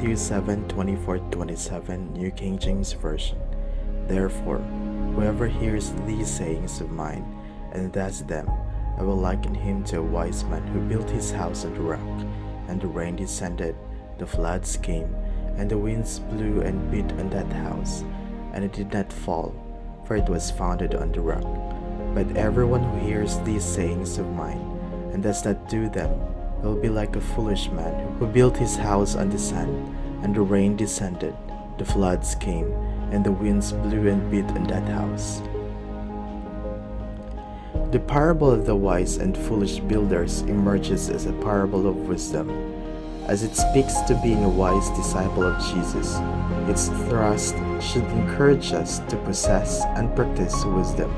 Matthew 7:24-27, New King James Version. Therefore, whoever hears these sayings of mine and does them, I will liken him to a wise man who built his house on the rock. And the rain descended, the floods came, and the winds blew and beat on that house, and it did not fall, for it was founded on the rock. But everyone who hears these sayings of mine and does not do them will be like a foolish man who built his house on the sand, and the rain descended, the floods came, and the winds blew and beat on that house. The parable of the wise and foolish builders emerges as a parable of wisdom. As it speaks to being a wise disciple of Jesus, its thrust should encourage us to possess and practice wisdom.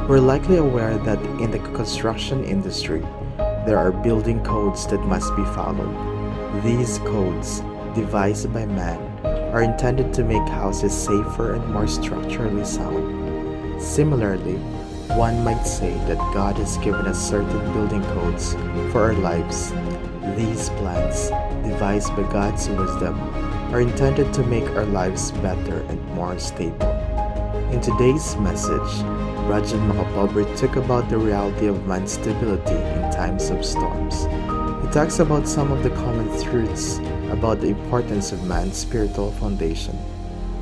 We're likely aware that in the construction industry, there are building codes that must be followed. These codes, devised by man, are intended to make houses safer and more structurally sound. Similarly, one might say that God has given us certain building codes for our lives. These plans, devised by God's wisdom, are intended to make our lives better and more stable. In today's message, Rajan Makapobri took about the reality of man's stability in times of storms. He talks about some of the common truths about the importance of man's spiritual foundation,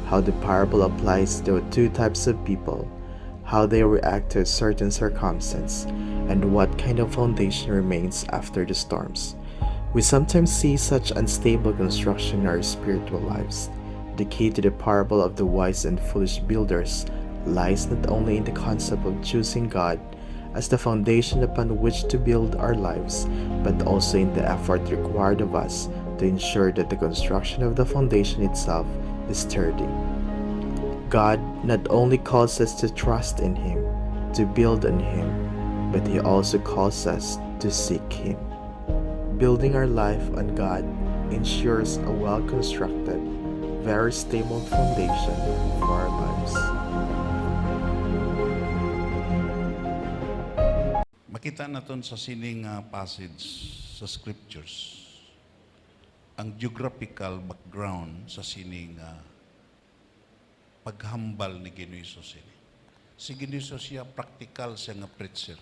how the parable applies to two types of people, how they react to a certain circumstance, and what kind of foundation remains after the storms. We sometimes see such unstable construction in our spiritual lives. The key to the parable of the wise and foolish builders lies not only in the concept of choosing God as the foundation upon which to build our lives, but also in the effort required of us to ensure that the construction of the foundation itself is sturdy. God not only calls us to trust in Him, to build on Him, but He also calls us to seek Him. Building our life on God ensures a well-constructed, very stable foundation for our lives. Makita naton sa sining passage sa scriptures ang geographical background sa sining paghambal ni Ginoong Hesus ini. Si Ginoong Hesus siya practical siya nga preacher.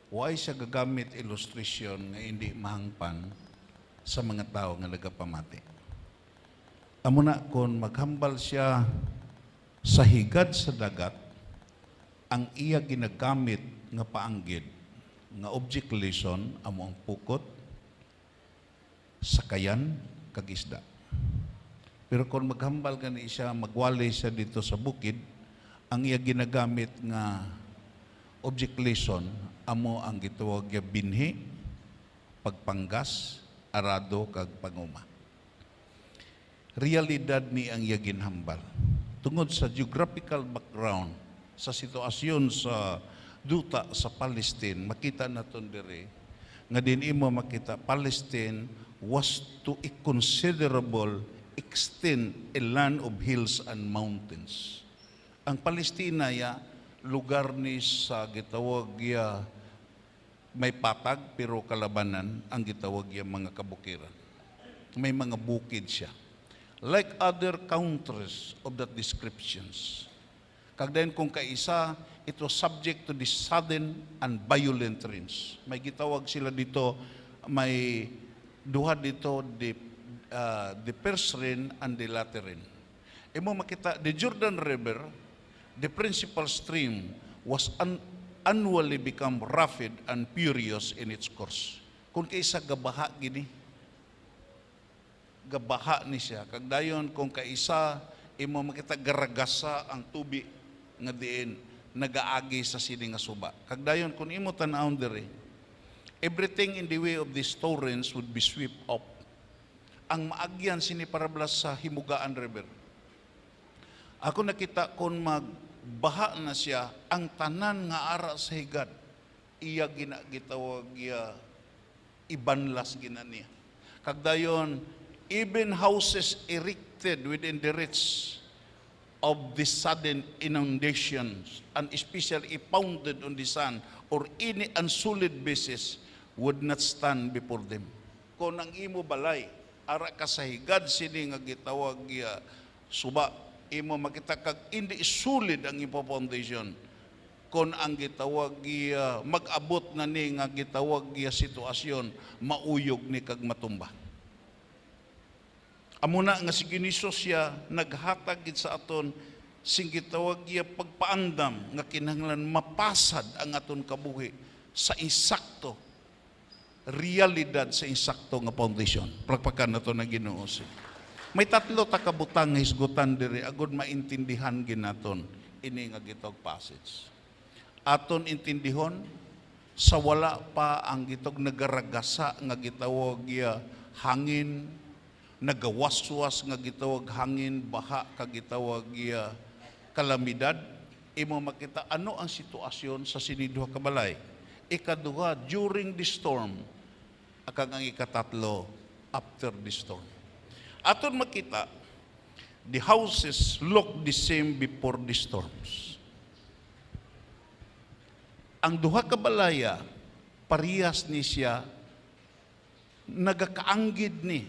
Why siya gagamit illustration nga hindi mahangpan sa mga tao nga nagapamati. Amo na kon maghambal siya sa higad sa dagat, ang iya ginagamit nga paanggid nga object lesson amo ang pukot, sakayan, kag isda. Pero kung maghambal gani siya, magwali siya dito sa bukid, ang iya ginagamit nga object lesson amo ang gitawag nga binhi, pagpanggas, arado kag panguma. Realidad ni ang iya ginhambal. Tungod sa geographical background, sa sitwasyon sa duta sa Palestine, makita naton diri nga din imo makita Palestine was to a considerable extent a land of hills and mountains. Ang Palestina ya lugar ni sa gitawag ya may patag pero kalabanan ang gitawag ya mga kabukiran. May mga bukid siya. Like other countries of that descriptions. Kagdayon kung kaisa, it was subject to the sudden and violent rains. May gitawag sila dito, may duha dito the first rain and the latter rain. Imo makita, the Jordan River, the principal stream was annually become rapid and furious in its course. Kung kaisa gabaha gini, gabaha ni siya. Kagdayon kung kaisa, imo makita garagasa ang tubig nga diin nagaagi sa sini nga suba. Kagdayon kung imo tan-awon diri, everything in the way of these torrents would be swept up. Ang maagyan sini parablas sa Himugaan River. Ako nakita kung magbaha na siya, ang tanan nga ara sa higad, iya ginagitawag iya ibanlas gina niya. Kagdayon, even houses erected within the reach of the sudden inundations and especially founded on the sand or any unsolid basis would not stand before them. Kung ang imo balay ara ka sa higad sini nga gitawag suba, imo makita kag hindi sulid ang ipo foundation kon ang gitawag mag-abot na ni nga gitawag sitwasyon mauyog ni kag matumba. Amuna nga si Ginisos siya naghatag gid sa aton sing gitawag pagpaandam nga kinahanglan mapasad ang aton kabuhi sa insakto realidad, sa insakto nga foundation. Palakpakan nato na Ginoo. May tatlo ta ka butang nga hisgutan diri agud maintindihan ginaton ini nga gitawag passage. Aton intindihon sa wala pa ang gitawag nagaragasa nga gitawag hangin, nagawaswas nga gitawag hangin, baha kag gitawag kalamidad, imo makita ano ang sitwasyon sa siniduha ka balay. Ikaduha, during the storm, akang ang ikatatlo, after the storm. Aton makita, the houses look the same before the storms. Ang duha ka balaya, parehas ni siya, nagakaanggid ni.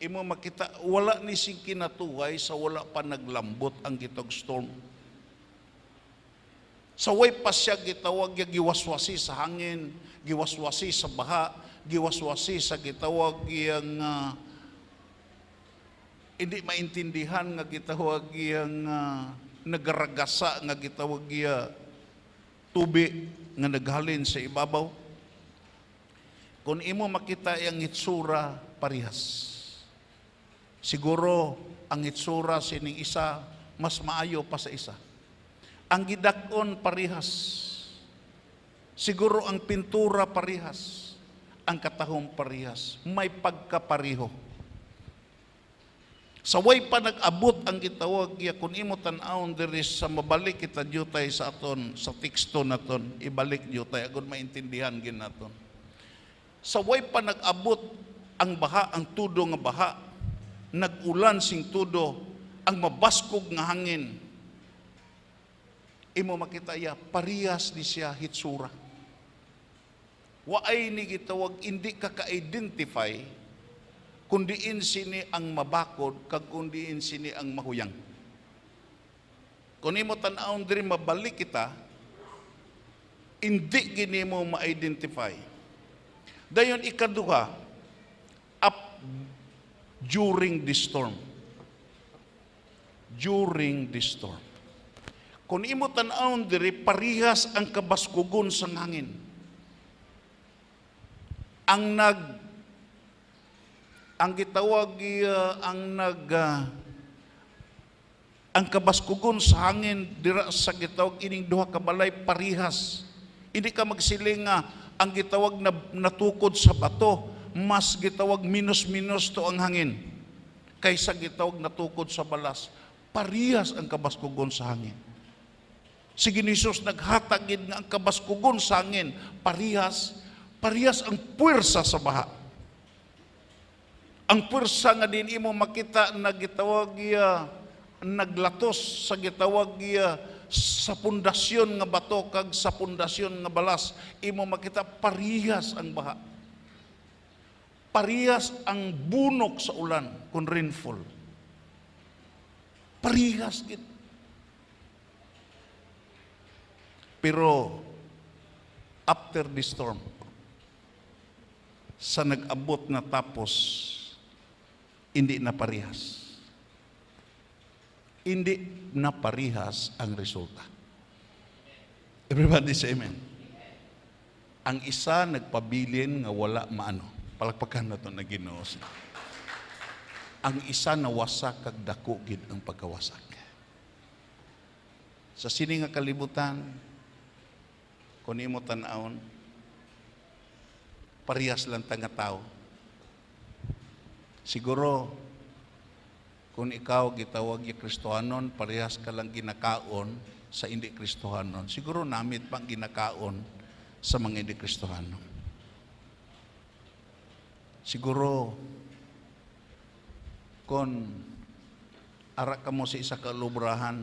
Imo makita, wala ni sing kinatuhay sa wala pa naglambot ang gitog storm. Sa way pa siya gitawag giwaswasi sa hangin, giwaswasi sa baha, giwaswasi sa gitawag yang hindi maintindihan nga gitawag yang nagaragasa nga gitawag tubig nga naghalin sa ibabaw. Kung imo makita ang itsura parihas. Siguro ang itsura sining isa mas maayo pa sa isa. Ang gidakon parihas. Siguro ang pintura parihas. Ang katahom parihas. May pagkapariho. Sa way pa nag-abot ang gitawag kun imo tan-awon diri sa mabalik kita jutay sa aton sa teksto naton, ibalik jutay agud maintindihan gid naton. Sa way pa nag-abot ang baha, ang tudo nga baha, nag-ulan sing tudo, ang mabaskog nga hangin, imo makita parehas ni siya hitsura. Waay ni gitawag hindi ka ka-identify kundiin sini ang mabakod kag kundiin sini ang mahuyang. Kung imo tan-awon diri mabalik kita, hindi gini mo ma-identify. Dayon ikaduha, up during the storm. During the storm. Kung imo tan-awon diri parihas ang kabaskugon sa hangin. Ang gitawag ang kabaskugon sa hangin dira sa gitawag ining duha ka balay parihas. Hindi ka magsiling nga ang gitawag na natukod sa bato mas gitawag minus-minus to ang hangin kaysa gitawag natukod sa balas. Parihas ang kabaskugon sa hangin. Si Ginisos naghatagid nga ang kabaskugon sa hangin parihas ang puwersa sa baha. Ang puwersa nga din imo makita na gitawag naglatos sa gitawag sa pundasyon nga bato kag sa pundasyon nga balas, imo makita parihas ang baha. Parihas ang bunok sa ulan kung rainfall. Parihas gid. Pero after the storm, sa nag-abot na tapos, hindi na parihas. Hindi na parihas ang resulta. Everybody say amen. Ang isa nagpabilin nga wala maano. Palakpakan na ito na Ginoo. Ang isa nawasak kag dako gid ang pagkawasak. Sa sini nga kalibutan, kung imo tan-awon, parehas lang tanga tao. Siguro, kung ikaw gitawag yung Kristohanon, parehas ka lang ginakaon sa hindi Kristohanon. Siguro namit pang ginakaon sa mga hindi Kristohanon. Siguro, kung ara ka mo sa isa ka lubrahan,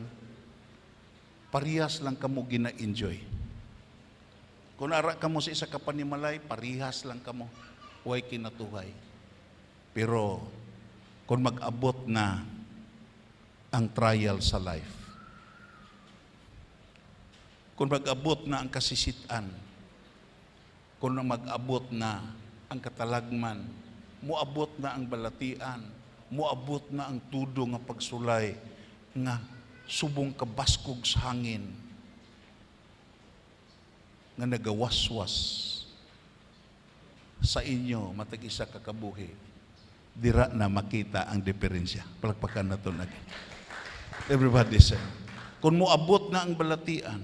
parehas lang ka mo gina-enjoy. Kung ara ka mo sa isa ka panimalay, parihas lang ka mo. Huwag kinatuhay. Pero kung mag-abot na ang trial sa life. Kung mag-abot na ang kasisitan, kung mag-abot na ang katalagman, muabot na ang balatian, muabot na ang tudo nga pagsulay, nga subong kabaskog sa hangin, nga nagawaswas sa inyo matag isa ka kabuhi, dira na makita ang diferensya. Palakpakan na ito lagi. Everybody say, kung muabot na ang balatian,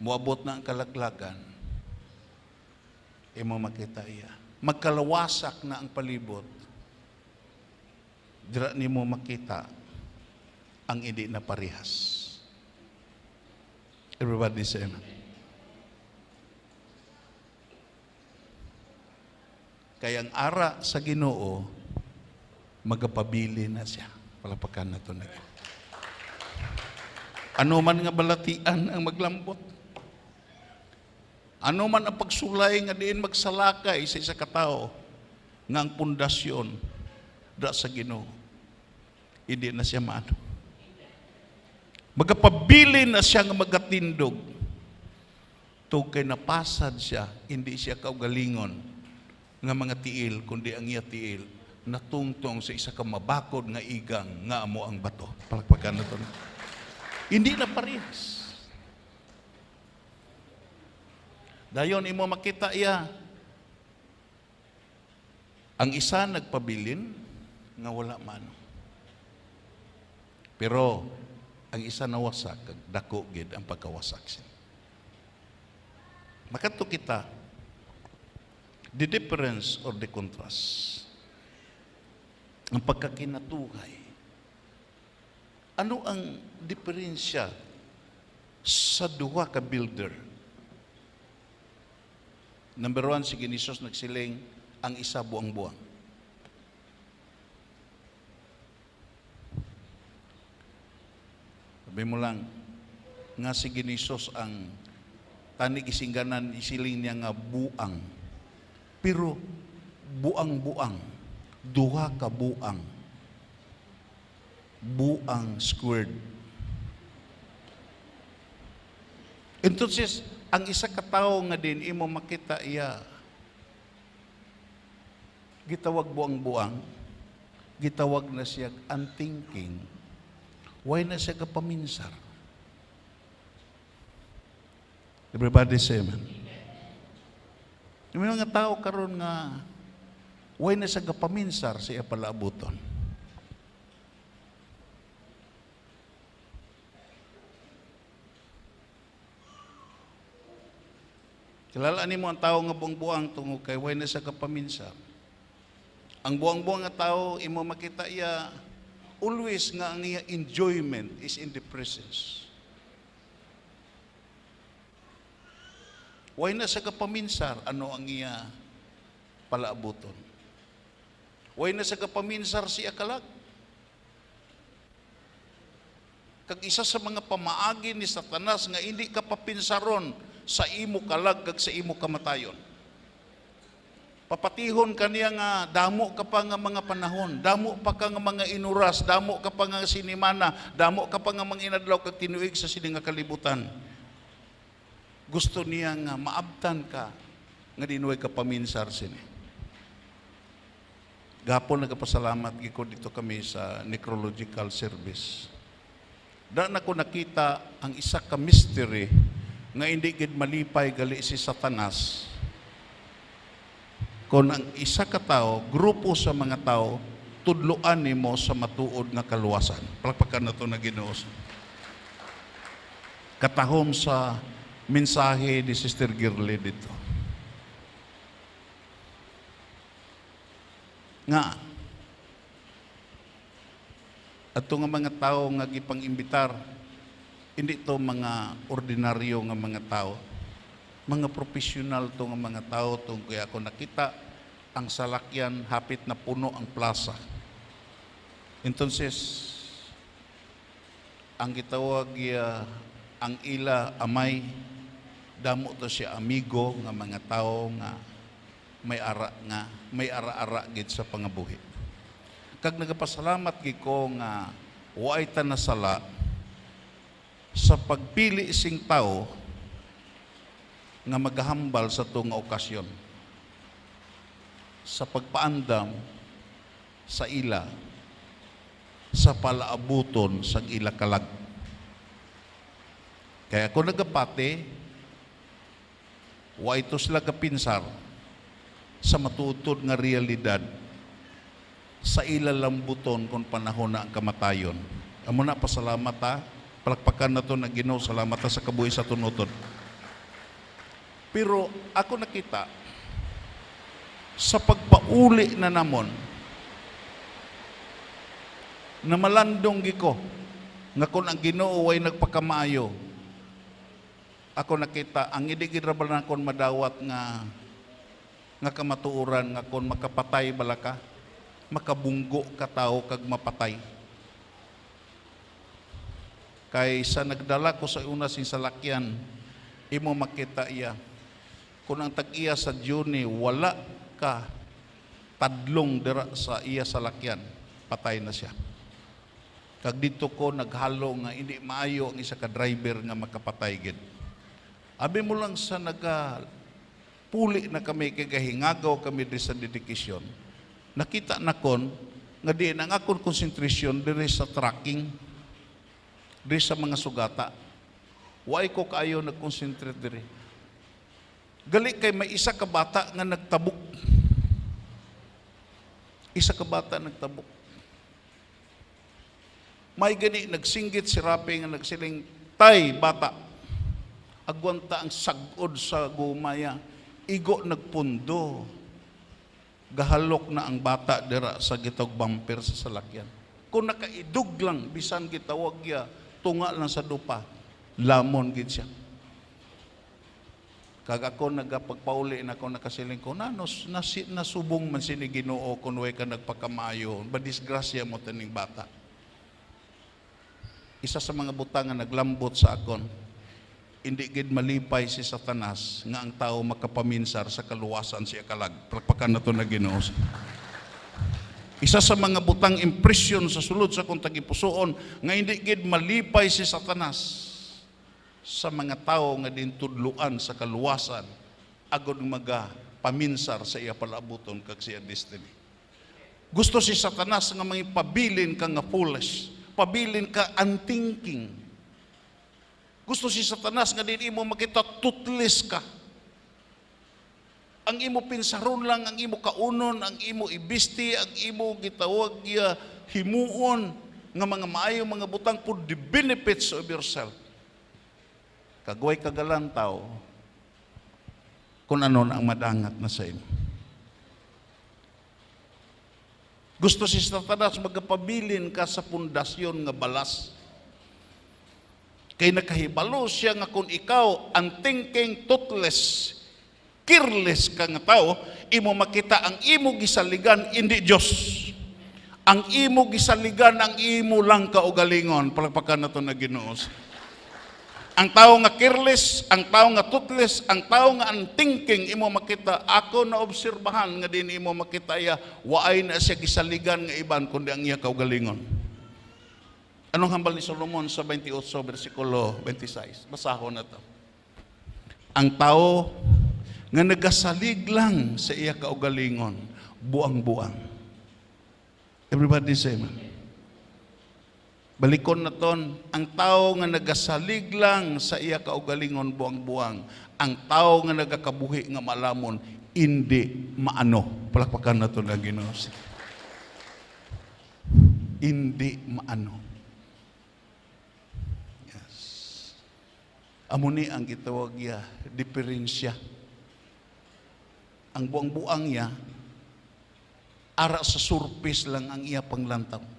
muabot na ang kalaglagan, imo makita iya. Magkalawasak na ang palibot, dira nimo makita ang hindi na parehas. Everybody say amen. Kaya ang ara sa Ginoo, magapabili na siya. Palapakan na ito na. Ano man nga balatian ang maglambot. Ano man ang pagsulay nga diin magsalakay sa isa katao, nga ang pundasyon da sa Ginoo, hindi na siya maano. Magapabili na siya nga magatindog. Tugkay napasad siya, hindi siya kaugalingon nga mga tiil, kundi ang iya tiil natungtong sa isa ka mabakod nga igang nga amo ang bato. Palakpakan na ito. Hindi na parehas. Dayon imo makita iya, ang isa nagpabilin nga wala man. Pero ang isa nawasak, dako gid ang pagkawasak siya. Makato kita the difference or the contrast. Ang pagkakinatuhay. Ano ang diferensya sa duha ka builder? Number one, si Ginisos nagsiling, ang isa buang-buang. Sabi mo lang, nga si Ginisos ang tanig isingganan, isiling niya nga buang. Pero buang-buang, duha ka buang. Buang squared. Entonces, ang isa ka tawo nga din imo makita iya, gitawag buang-buang, gitawag na siya unthinking, why na siya kapaminsar? Everybody say amen. Yung mga tao karon nga way na sa gapaminsar siya palaabuton. Kilala nimo ang tao nga buang-buang tungod kay way na sa gapaminsar. Ang buang-buang nga tao imo makita iya always nga ang iya enjoyment is in the presence. Way na sa kapaminsar, ano ang iya palaabuton? Way na sa kapaminsar siya kalag. Kag isa sa mga pamaagi ni Satanas nga hindi ka papinsaron sa imo kalag kag sa imo kamatayon. Papatihon kaniya nga damo ka pa nga mga panahon, damo pa ka nga mga inuras, damo ka pa nga sinimana, damo ka pa nga mga inadlaw kag tinuig sa sini nga kalibutan. Gusto niya nga maabtan ka nga dinuay ka paminsar sini. Gapon nagapasalamat giko dito kami sa necrological service. Da na ko nakita ang isa ka mystery nga hindi gid malipay gali si Satanas. Kung ang isa ka tao, grupo sa mga tao, tudloan nimo sa matuod nga kaluwasan. Palakpakan na ito na Ginoo. Katahom sa mensahe ni Sister Girly dito. Nga, ato nga mga tao nga gipang-imbitar, hindi to mga ordinaryo nga mga tao, mga profesional to nga mga tao to. Kaya ako nakita ang salakyan, hapit na puno ang plaza. Entonces, ang gitawag ang ila amay, damo to siya amigo nga mga tao nga may ara-ara gid sa pangabuhi. Kag nagapasalamat gid ko nga waay ta nasala sa pagpili sing tao nga maghambal sa itong okasyon. Sa pagpaandam sa ila, sa palaabuton sa ila kalag. Kaya kung nagapate, wa ito sila kapinsar sa matutod nga realidad sa ila lambuton kung panahon na ang kamatayon. Amo na pasalamat ha, palakpakan na ito na Ginoo, salamat ha sa kabuhi sa tunutod. Pero ako nakita, sa pagpauli na namon, na malandong giko, nga kung ang Ginoo ay nagpakamaayo, ako nakita, ang idigid ra ba na kon madawat nga kamatuoran, nga kung makapatay balaka, makabunggo ka tao kag mapatay. Kay sa nagdala ko sa una sing salakyan, imo makita iya, kung ang tag-iya sa Juni, wala ka tadlong dira sa iya salakyan, patay na siya. Kag dito ko naghalo nga hindi maayo ang isa ka driver nga makapatay gid. Abi mo lang sa puli na kami kagahingagaw kami di sa dedikasyon. Nakita na kon nga di ang akong konsentrasyon diri sa tracking, diri sa mga sugata. Waay ko kaayo nag-concentrate diri. Gali kay may isa ka bata nga nagtabok. Isa ka bata nagtabok. May gani nagsinggit si Rapi nga nagsiling, "Tay, bata, agwanta ang sagod sa gumaya, igo nagpundo, gahalok na ang bata dira sa gitog bumper sa salakyan. Kung nakaidug lang, bisan gitawag ya, tunga lang sa dupa, lamon gid siya." Kag ako nagapagpauli na ako nakasiling ko, nasubong man sini Ginoo kung way ka nagpakamaayo, ba disgrasya mo taning bata. Isa sa mga butang nga naglambot sa akon, hindi gid malipay si Satanas nga ang tao makapaminsar sa kaluwasan siya kalag. Palakpakan na to na Ginoo. Isa sa mga butang impresyon sa sulod sa kong tagipusoon nga hindi gid malipay si Satanas sa mga tao nga din tudluan sa kaluwasan agod maga paminsar sa iya palabuton kag siya destiny. Gusto si Satanas nga mangipabilin ka nga foolish, pabilin ka unthinking. Gusto si Satanas nga din imo makita toothless ka. Ang imo pinsaron lang, ang imo kaunon, ang imo ibisti, ang imo gitawag ya himuon nga mga maayo mga butang for the benefits of yourself. Kagway kagalantaw kung ano na ang madangat na sa imo. Gusto si Satanas magapabilin ka sa pundasyon nga balas. Kay nakahibalo siya nga kung ikaw unthinking, toothless, careless ka nga tao, imo makita ang imo gisaligan hindi Dios. Ang imo gisaligan ang imo lang kaugalingon. Palakpakan na to na Ginoo. Ang tao nga careless, ang tao nga toothless, ang tao nga unthinking, imo makita, ako na obserbahan nga din imo makita ya, waay na siya gisaligan nga iban kundi ang iya kaugalingon. Anong hambal ni Solomon sa 28 versikulo 26? Basahon na to. Ang tao nga nagasalig lang sa iya kaugalingon, buang-buang. Everybody say amen. Balikon na ton, ang tao nga nagasalig lang sa iya kaugalingon buang-buang, ang tao nga nagakabuhi nga malamon, hindi maano. Palakpakan na to na Ginoo. Hindi maano. Yes. Amo ni ang gitawag ya, diferensya. Ang buang-buang ya, ara sa surface lang ang iya panglantaw.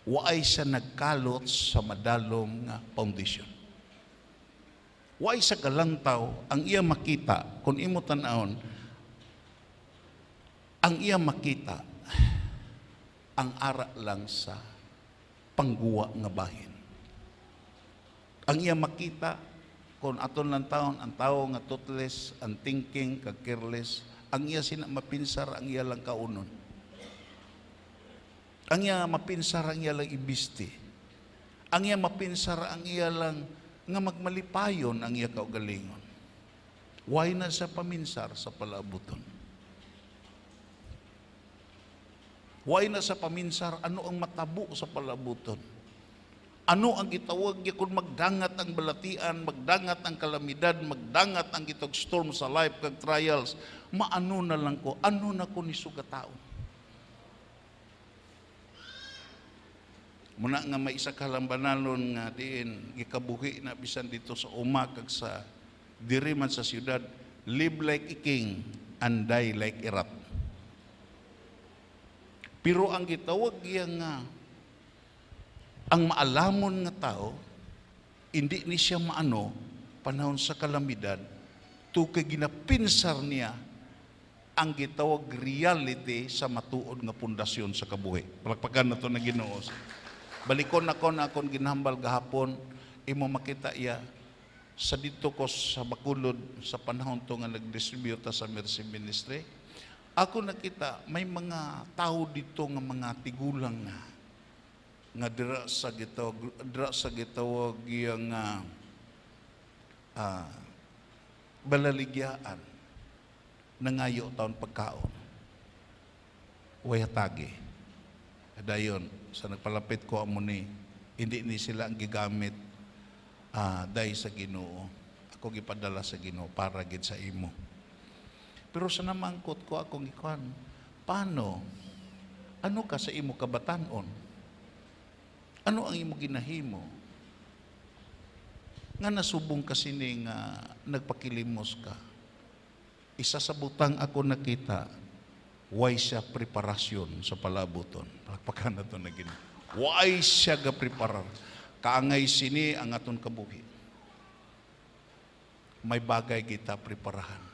Waay siya nagkalot sa madalom nga foundation. Waay sa galantaw, ang iya makita, kung imo tan-awon, ang iya makita, ang ara lang sa pangguwa nga bahin. Ang iya makita, kung aton lang taon, ang tao nga toothless, unthinking, kag careless, ang iya sina mapinsar ang iya lang kaunon. Ang iya mapinsar ang iya lang ibisti. Ang iya mapinsar ang iya lang nga magmalipayon ang iya kaugalingon. Why na sa paminsar sa palabuton? Why na sa paminsar ano ang matabo sa palabuton? Ano ang gitawag niya kung magdangat ang balatian, magdangat ang kalamidad, magdangat ang gitog storm sa life kag trials, maano na lang ko, ano na ko ni sugataon. Muna nga may isa kalambanalon nga diin, gikabuhi na bisan dito sa uma kag sa diri man sa siyudad, live like a king and die like a rat. Pero ang gitawag niya nga, ang maalamon nga tao, hindi ni siya maano, panahon sa kalamidad, to kay ginapinsar niya ang gitawag reality sa matuod nga pundasyon sa kabuhi. Palakpakan na to na Ginoo. Balikon ako na akong ginhambal gahapon, imo makita iya, sa dito ko sa Bacolod, sa panahon to nga nag-distribute sa Mercy Ministry, ako nakita, may mga tao dito nga mga tigulang nga dira sa gitawag yang balaligyaan nangayo taon pagkaon. Wayatagi. Dayon, sa nagpalapit ko amo ni, hindi ni sila ang gigamit dahil sa Ginoo. Ako gipadala sa Ginoo para gid sa imo. Pero sa namangkot ko akong ikuan, paano? Ano ka sa imo kabatanon? Ano ang imo ginahimo? Nga nasubong kasi ni nga nagpakilimos ka. Isa sa butang ako nakita, why siya preparasyon sa palabuton. Palakpakan na ito na gina. Why siya ga preparar? Kaangay sini ang aton kabuhi. May bagay kita preparahan.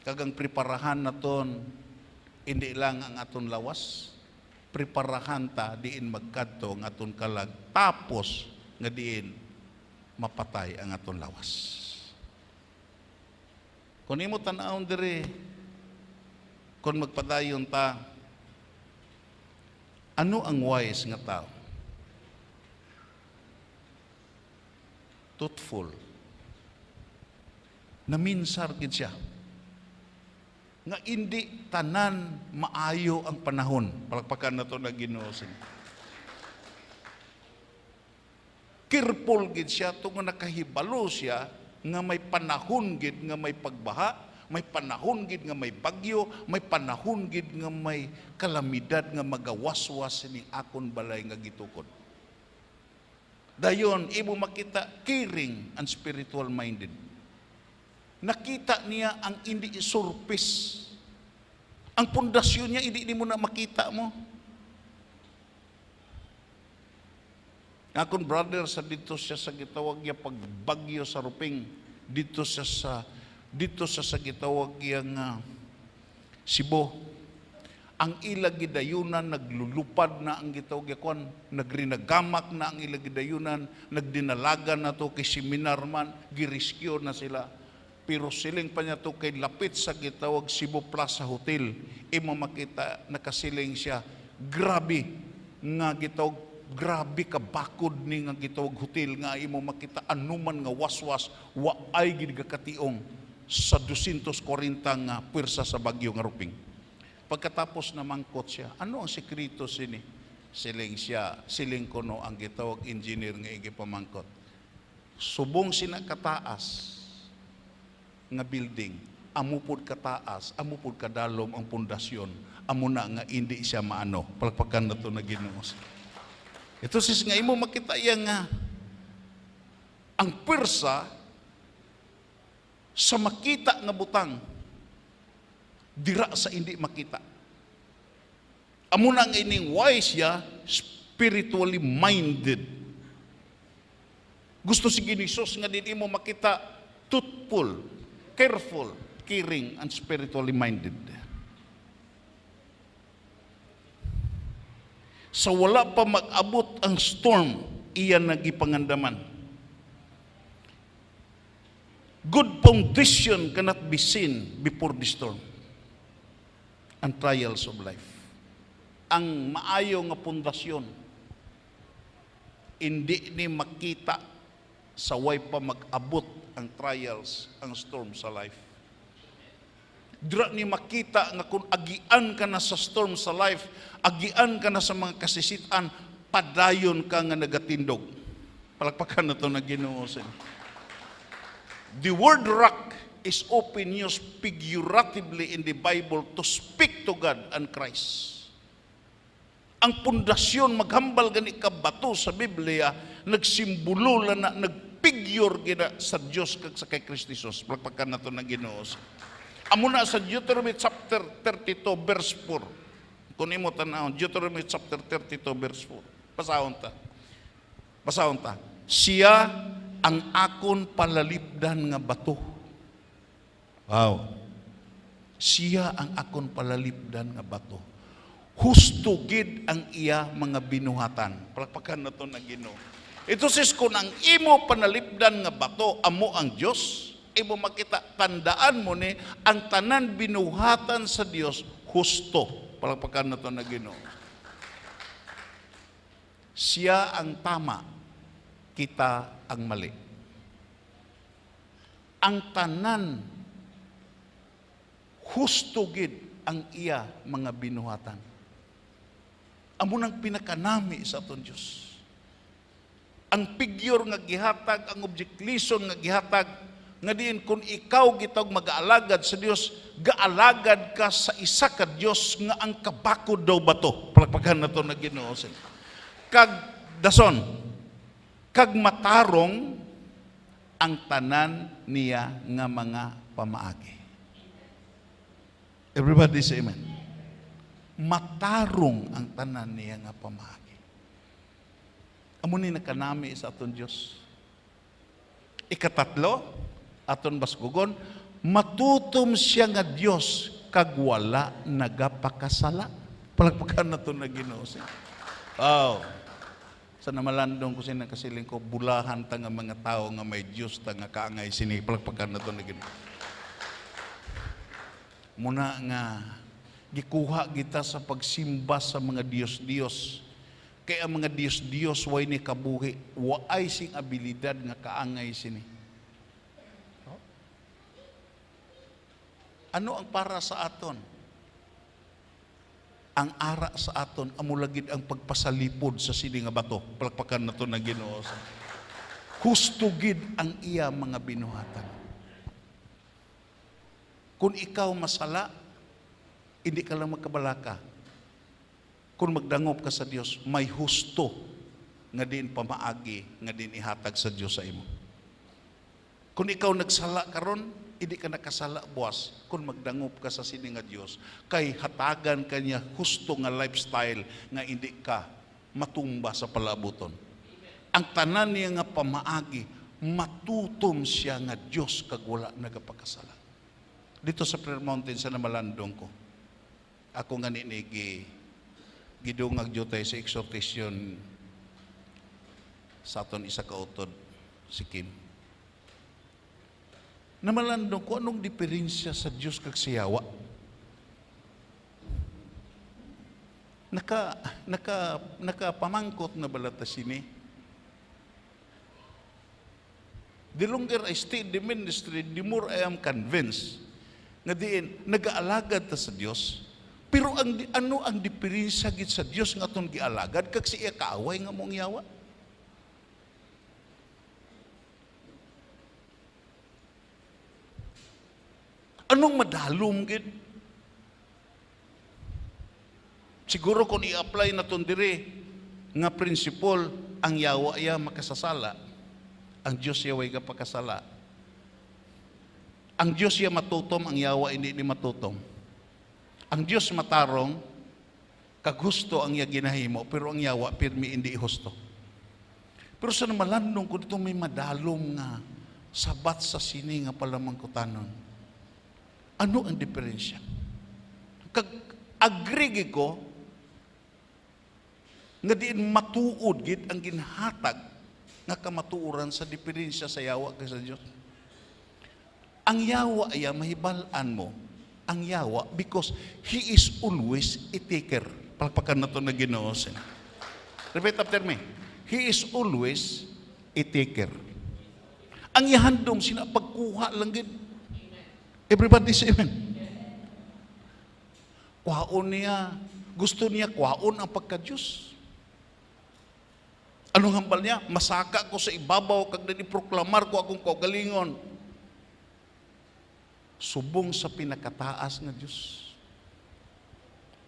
Kagang preparahan na ton, hindi lang ang aton lawas, preparahan ta diin magkadto ng aton kalag, tapos nga diin mapatay ang aton lawas. Kung imo tan-awon diri, kung magpadayon ta, ano ang wise nga tao? Truthful. Naminsar gid siya. Nga hindi tanan maayo ang panahon. Palakpakan na ito na Ginoo. Careful gid siya ito nga nakahibalo siya nga may panahon gid nga may pagbaha, may panahon gid nga may bagyo, may panahon gid nga may kalamidad nga magawaswas ni akon balay nga gitukod. Dayon, imo makita caring and spiritual minded. Nakita niya ang hindi surface. Ang pundasyon niya, hindi mo na makita mo. Akong brother, sa dito siya sa gitawag niya pagbagyo sa Ruping, dito sa gitawag niya nga Cebu. Ang ilag gidayunan, naglulupad na ang gitawag niya kuan, nagrinagamak na ang ilag gidayunan, nagdinalagan na to kay seminar man, giriskyo na sila. Pero siling pa niya to kay lapit sa gitawag Cebu Plaza Hotel. Imo makita nakasiling siya. Grabe nga gitawag, grabe ka bakod ni nga gitawag hotel nga imo makita anuman nga waswas wa ay gid kationg sa 240 nga pwersa sa bagyo nga Ruping. Pagkatapos na mangkot siya, ano ang sekreto sini? Siling ko no ang gitawag engineer nga igipamangkot. Subong sina kataas nga building, amupod kataas, amupod kadalom ang pundasyon, amo na nga hindi siya maano. Palakpakan na ito na Ginoo. Ito sis nga imo makita yan nga ang pwersa sa makita nga butang dira sa hindi makita. Amo na nga ining wise ya, spiritually minded. Gusto si Ginisos nga din imo makita truthful, careful, caring, and spiritually minded. Sa wala pa mag-abot ang storm, iyan nagipangandaman. Good pa foundation cannot be seen before the storm and trials of life. Ang maayo nga pundasyon, hindi ni makita sa way pa mag-abot ang trials, ang storm sa life. Dira ni makita nga kung agian ka na sa storm sa life, agian ka na sa mga kasisitan, padayon ka nga nagatindog. Palakpakan na ito na Ginoo. The word rock is often used figuratively in the Bible to speak to God and Christ. Ang pundasyon, maghambal gani ka bato sa Biblia, nagsimbolo na, nagfigure gina sa Diyos kag sa kay Kristo Jesus. Palakpakan na ito na Ginoo. Amo na sa Deuteronomy chapter 32 verse 4. Kung imo tanawon, Deuteronomy chapter 32 verse 4. Basahon ta. Siya ang akon palalipdan nga bato. Wow. Siya ang akon palalipdan nga bato. Husto gid ang iya mga binuhatan. Palakpakan na to na Ginoo. Ito sis, kung ang imo panalipdan nga bato, amo ang Diyos, imo makita, tandaan mo ni, ang tanan binuhatan sa Diyos, husto. Palakpakan na to na Ginoo. Siya ang tama, kita ang mali. Ang tanan, husto gid ang iya mga binuhatan. Amo nang pinakanami sa aton Diyos. Ang figure nga gihatag, ang object lesson nga gihatag, nga diin kung ikaw gitag mag-aalagad sa Dios, gaalagad ka sa isa ka Dios nga ang kabakod daw bato. Palakpakan na to na Ginoo. Kag dason, kag matarong ang tanan niya nga mga pamaagi. Everybody say amen. Matarong ang tanan niya nga pamaagi. Amo ni nakanami sa aton Dios. Ikatatlo, aton basgugon, matutom siya nga Dios kag wala nagapakasala. Palagpakan na to na Ginoo. Oh. Sa namalandong ko sinang kasiling ko, bulahan ta nga mga tao nga may Dios ta nga kaangay sini. Palagpakan na to na Ginoo. Muna nga gikuha kita sa pagsimba sa mga Diyos-Diyos. Kaya ang mga Diyos-Diyos way ni kabuhi, waay sing abilidad nga kaangay sini. Ano ang para sa aton? Ang ara sa aton, amulagid ang pagpasalipod sa sini nga bato. Palakpakan na to na Ginoo. Hustugid ang iya mga binuhatan. Kung ikaw masala, hindi ka lang magkabalaka. Kung magdangop ka sa Diyos, may husto nga din pamaagi, nga din ihatag sa Diyos sa imo. Kung ikaw nagsala karon, hindi ka nakasala buwas. Kung magdangop ka sa sini nga Diyos, kay hatagan kanya husto nga lifestyle nga hindi ka matumba sa palabuton. Ang tanan niya nga pamaagi, matutom siya nga Diyos kag wala nagapakasala. Dito sa Prayer Mountain sa namalandong ko, ako nga ninigi gidungag jutay sa exhortation sa aton isa ka utod si Kim. Namalandong ko anong diferensya sa Diyos kag siyawa. Nakapamangkot na balata sini. The longer I stay in the ministry, the more I am convinced nga diin nag-aalagad ta sa Dios. Pero ano ang diferensya gid sa Dios nga atong gialagad kag siya kaaway nga mong yawa? Anong madalom gid? Siguro kung i-apply na ton dire nga prinsipol, ang yawa iya makasasala, ang Dios iya way kapakasala. Ang Diyos siya matutom, ang yawa hindi ni matutom. Ang Diyos matarong, kag husto ang iya ginahimo, pero ang yawa pirmi hindi husto. Pero sa namalandong ko dito may madalom nga sabat sa sini nga palamangkutanon. Ano ang diferensya? Kag agree ko nga diin matuod gid ang ginhatag nga kamatuoran sa diferensya sa yawa kay sa Dios. Ang yawa ya mahibalaan mo. Ang yawa because He is always a taker. Palpakan na ito na Ginoo. Repeat after me. He is always a taker. Ang yahandom sina pagkuha lang gid. Everybody say amen. Kwaon niya, gusto niya kwaon ang pagka-Diyos. Anong hambal niya? Masaka ko sa ibabaw kag proklamar ko akong kaugalingon. Subong sa pinakataas nga Diyos.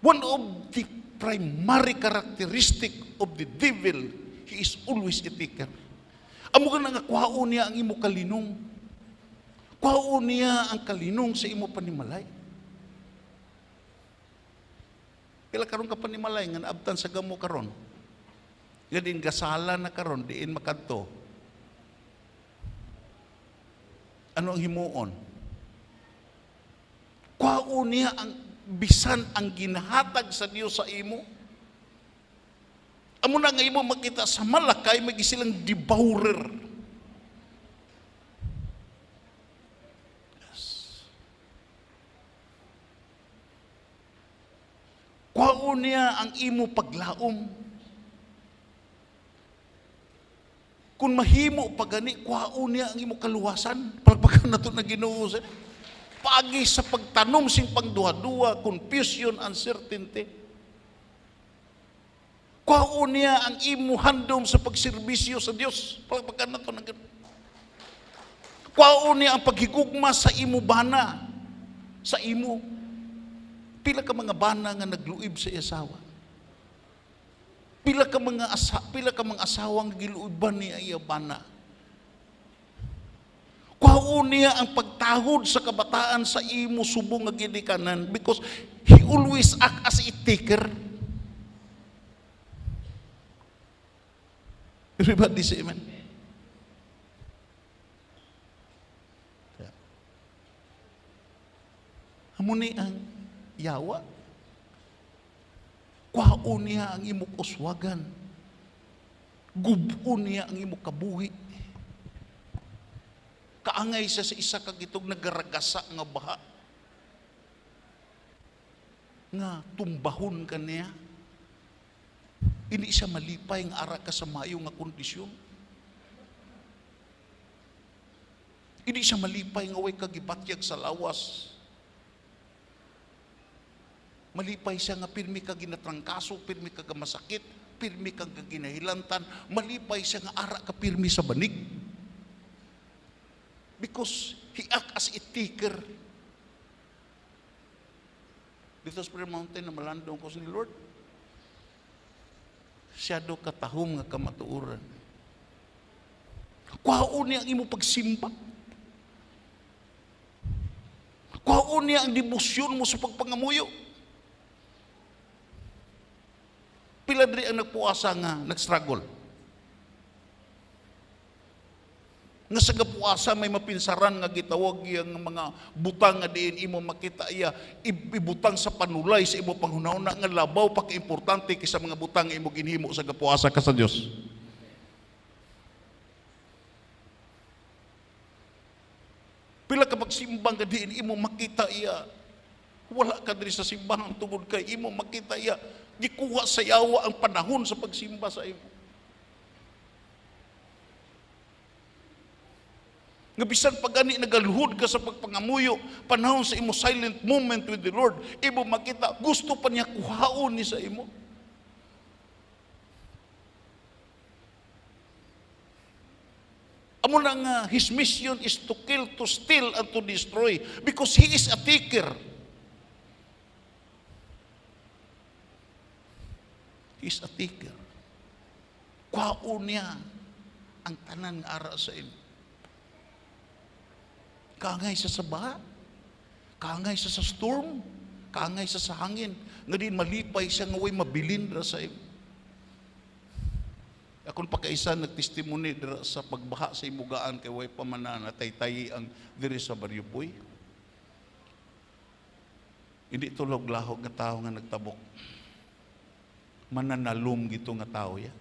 One of the primary characteristic of the devil, he is always a taker. Amo ka nga kwaon niya ang imo kalinong. Kwaon niya ang kalinong sa imo panimalay. Pila karon ka panimalay nga naabtan sa gamo karon. Nga din gasala na karon diin makadto. Ano ang himuon? Kwaon niya ang bisan ang ginahatag sa Dios sa imo. Amo na nga imo makita sa Malakay magisilang devourer. Yes. Kwaon niya ang imo paglaom. Kung mahimo pagani, kwaon niya ang imo kaluwasan. Palpakan na ito na Ginoo. Pagi sa pagtanom sing pangduha-duha, confusion, uncertainty. Kwaon niya ang imo handom sa pagserbisyo sa Dios. Palpakan na ito na Ginoo. Kwaon niya ang paghigugma sa imo bana. Sa imo. Pila ka mga bana nga nagluib sa asawa. Pila ka mga asawang giluiban niya iya bana. Kwaon niya ang pagtahod sa kabataan sa imo subong nga ginikanan because He always act as a taker. Everybody say amen. Amo ni ang yawa. Kwaon niya ang imo kuswagan. Gubon niya ang imo kabuhi. Kaangay siya sa isa kagitog nagaragasa nga baha. Nga tumbahon ka niya. Hindi siya malipay nga ara ka sa mayo nga kondisyon. Hindi siya malipay nga way kagibatyag sa lawas. Malipay siya nga pirmi ka ginatrangkaso, pirmi ka masakit, pirmi ka ginahilantan, malipay siya nga ara ka pirmi sa banig. Because he act as a taker. Dito sa Prayer Mountain na malandong ko sa ni Lord, siya do katahom nga kamatuuran. Kwaon niya ang imo pagsimba. Kwaon niya ang debosyon mo sa pagpangamuyo. Pila diri ang nagpuasa nga nagstruggle. Nga sa gapuasa may mapinsaran nga gitawag yang mga butang nga diin imo makita iya ibutang sa panulay sa imo panghunahuna nga labaw pa ka importante kaysa mga butang nga imo ginhimo sa gapuasa ka sa Dios. Pila ka pagsimbang nga diin imo makita iya wala ka diri sa simbahan tungod kay imo makita iya gikuha sa yawa ang panahon sa pagsimba sa imo. Nga bisan pagani nagaluhod ka sa pagpangamuyo, panahon sa imo silent moment with the Lord, imo makita gusto pa niya kuhaon ni sa imo. Amo na nga his mission is to kill, to steal, and to destroy because he is a taker. Is a taker. Kwaon niya ang tanan nga ara sa imo. Kaangay siya sa baha, kaangay siya sa storm, kaangay siya sa hangin, nga din malipay siya nga way mabilin dira sa imo. Akon pagkaisa nagtestimony dira sa pagbaha sa imugaan kay way pamanan natay-tayi ang diri sa Baryopoy. Hindi tulog lahog nga tao nga nagtabok. Mananalom gito nga tao ya.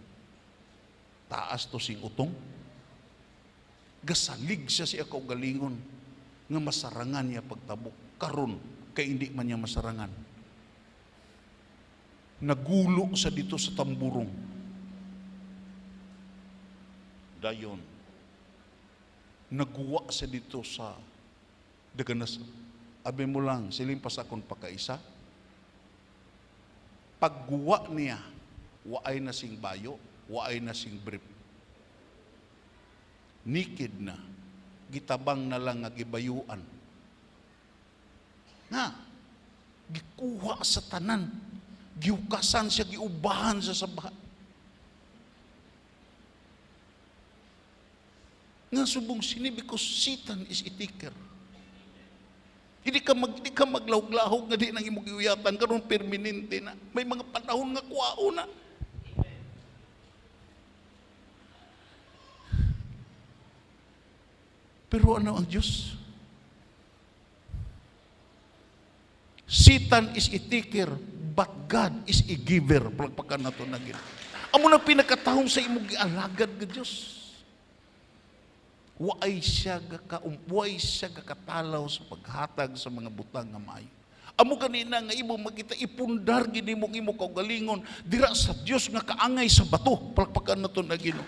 Taas to sing utong. Gasalig siya kaugalingon nga masarangan niya pagtabok. Karon kay hindi man niya masarangan. Nagulo sa dito sa tamburong. Dayon. Naguwa sa dito sa daganas. Abi mo lang, silimpas akong pagkaisa. Pagguwa niya, waay na sing bayo, waay na sing brief. Naked na, gitabang na lang nga gibayuan. Nga, gikuha sa tanan, giukasan siya, giubahan sa sabahan. Nga subong sini, because Satan is a taker. Hindi ka maglahog-lahog nga di nang imong giuyatan karon permanente na. May mga panahon nga kuwao na. Pero ano ang Diyos? Satan is a taker, but God is a giver. Palagpakan na ito na gina. Amo na pinakatahong sa imong gialagad nga Diyos. Waay siya gakatalaw sa paghatag sa mga butang nga maayo. Amo kanina nga imo makita ipundar gid imo kaugalingon dira sa Dios nga kaangay sa bato. Palakpakan naton na Ginoo.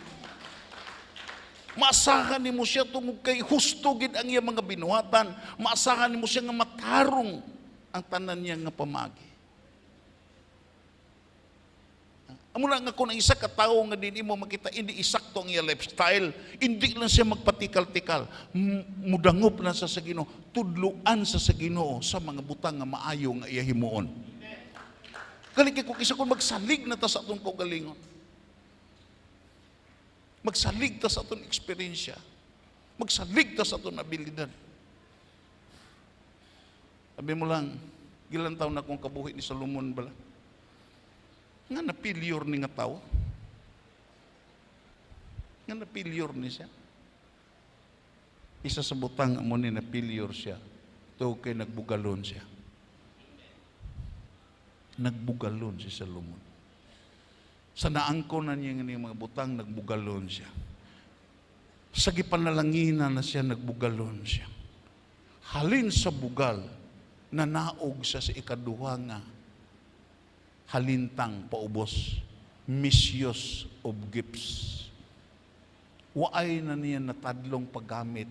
Maasahan nimo siya tungod kay husto gid ang iya mga binuhatan. Maasahan nimo siya nga matarong ang tanan niya nga pamagi. Amo na nga kung ang isa ka tawo nga din imo makita hindi isakto ang iya lifestyle, hindi lang siya magpatikal-tikal, mudangop na sa Ginoo, tudluan sa Ginoo sa mga butang nga maayo nga iya himuon. Kali kay kung isa kun magsalig na ta sa atong kaugalingon. Magsalig ta sa atong eksperyensya. Magsalig ta sa atong abilidad. Sabi mo lang, ilang taon na akong kabuhi ni Solomon bala? Nga na-failure ni nga tao. Nga na-failure ni siya. Isa sa butang mo ni na-failure siya. Ito kay nagbugalon siya. Nagbugalon si Solomon. Sa naangko na niya ng mga butang, nagbugalon siya. Sa gipanalangina na siya, nagbugalon siya. Halin sa bugal, nanaog siya sa ikaduha nga halintang paubos, misuse of gifts. Waay na niya natadlong paggamit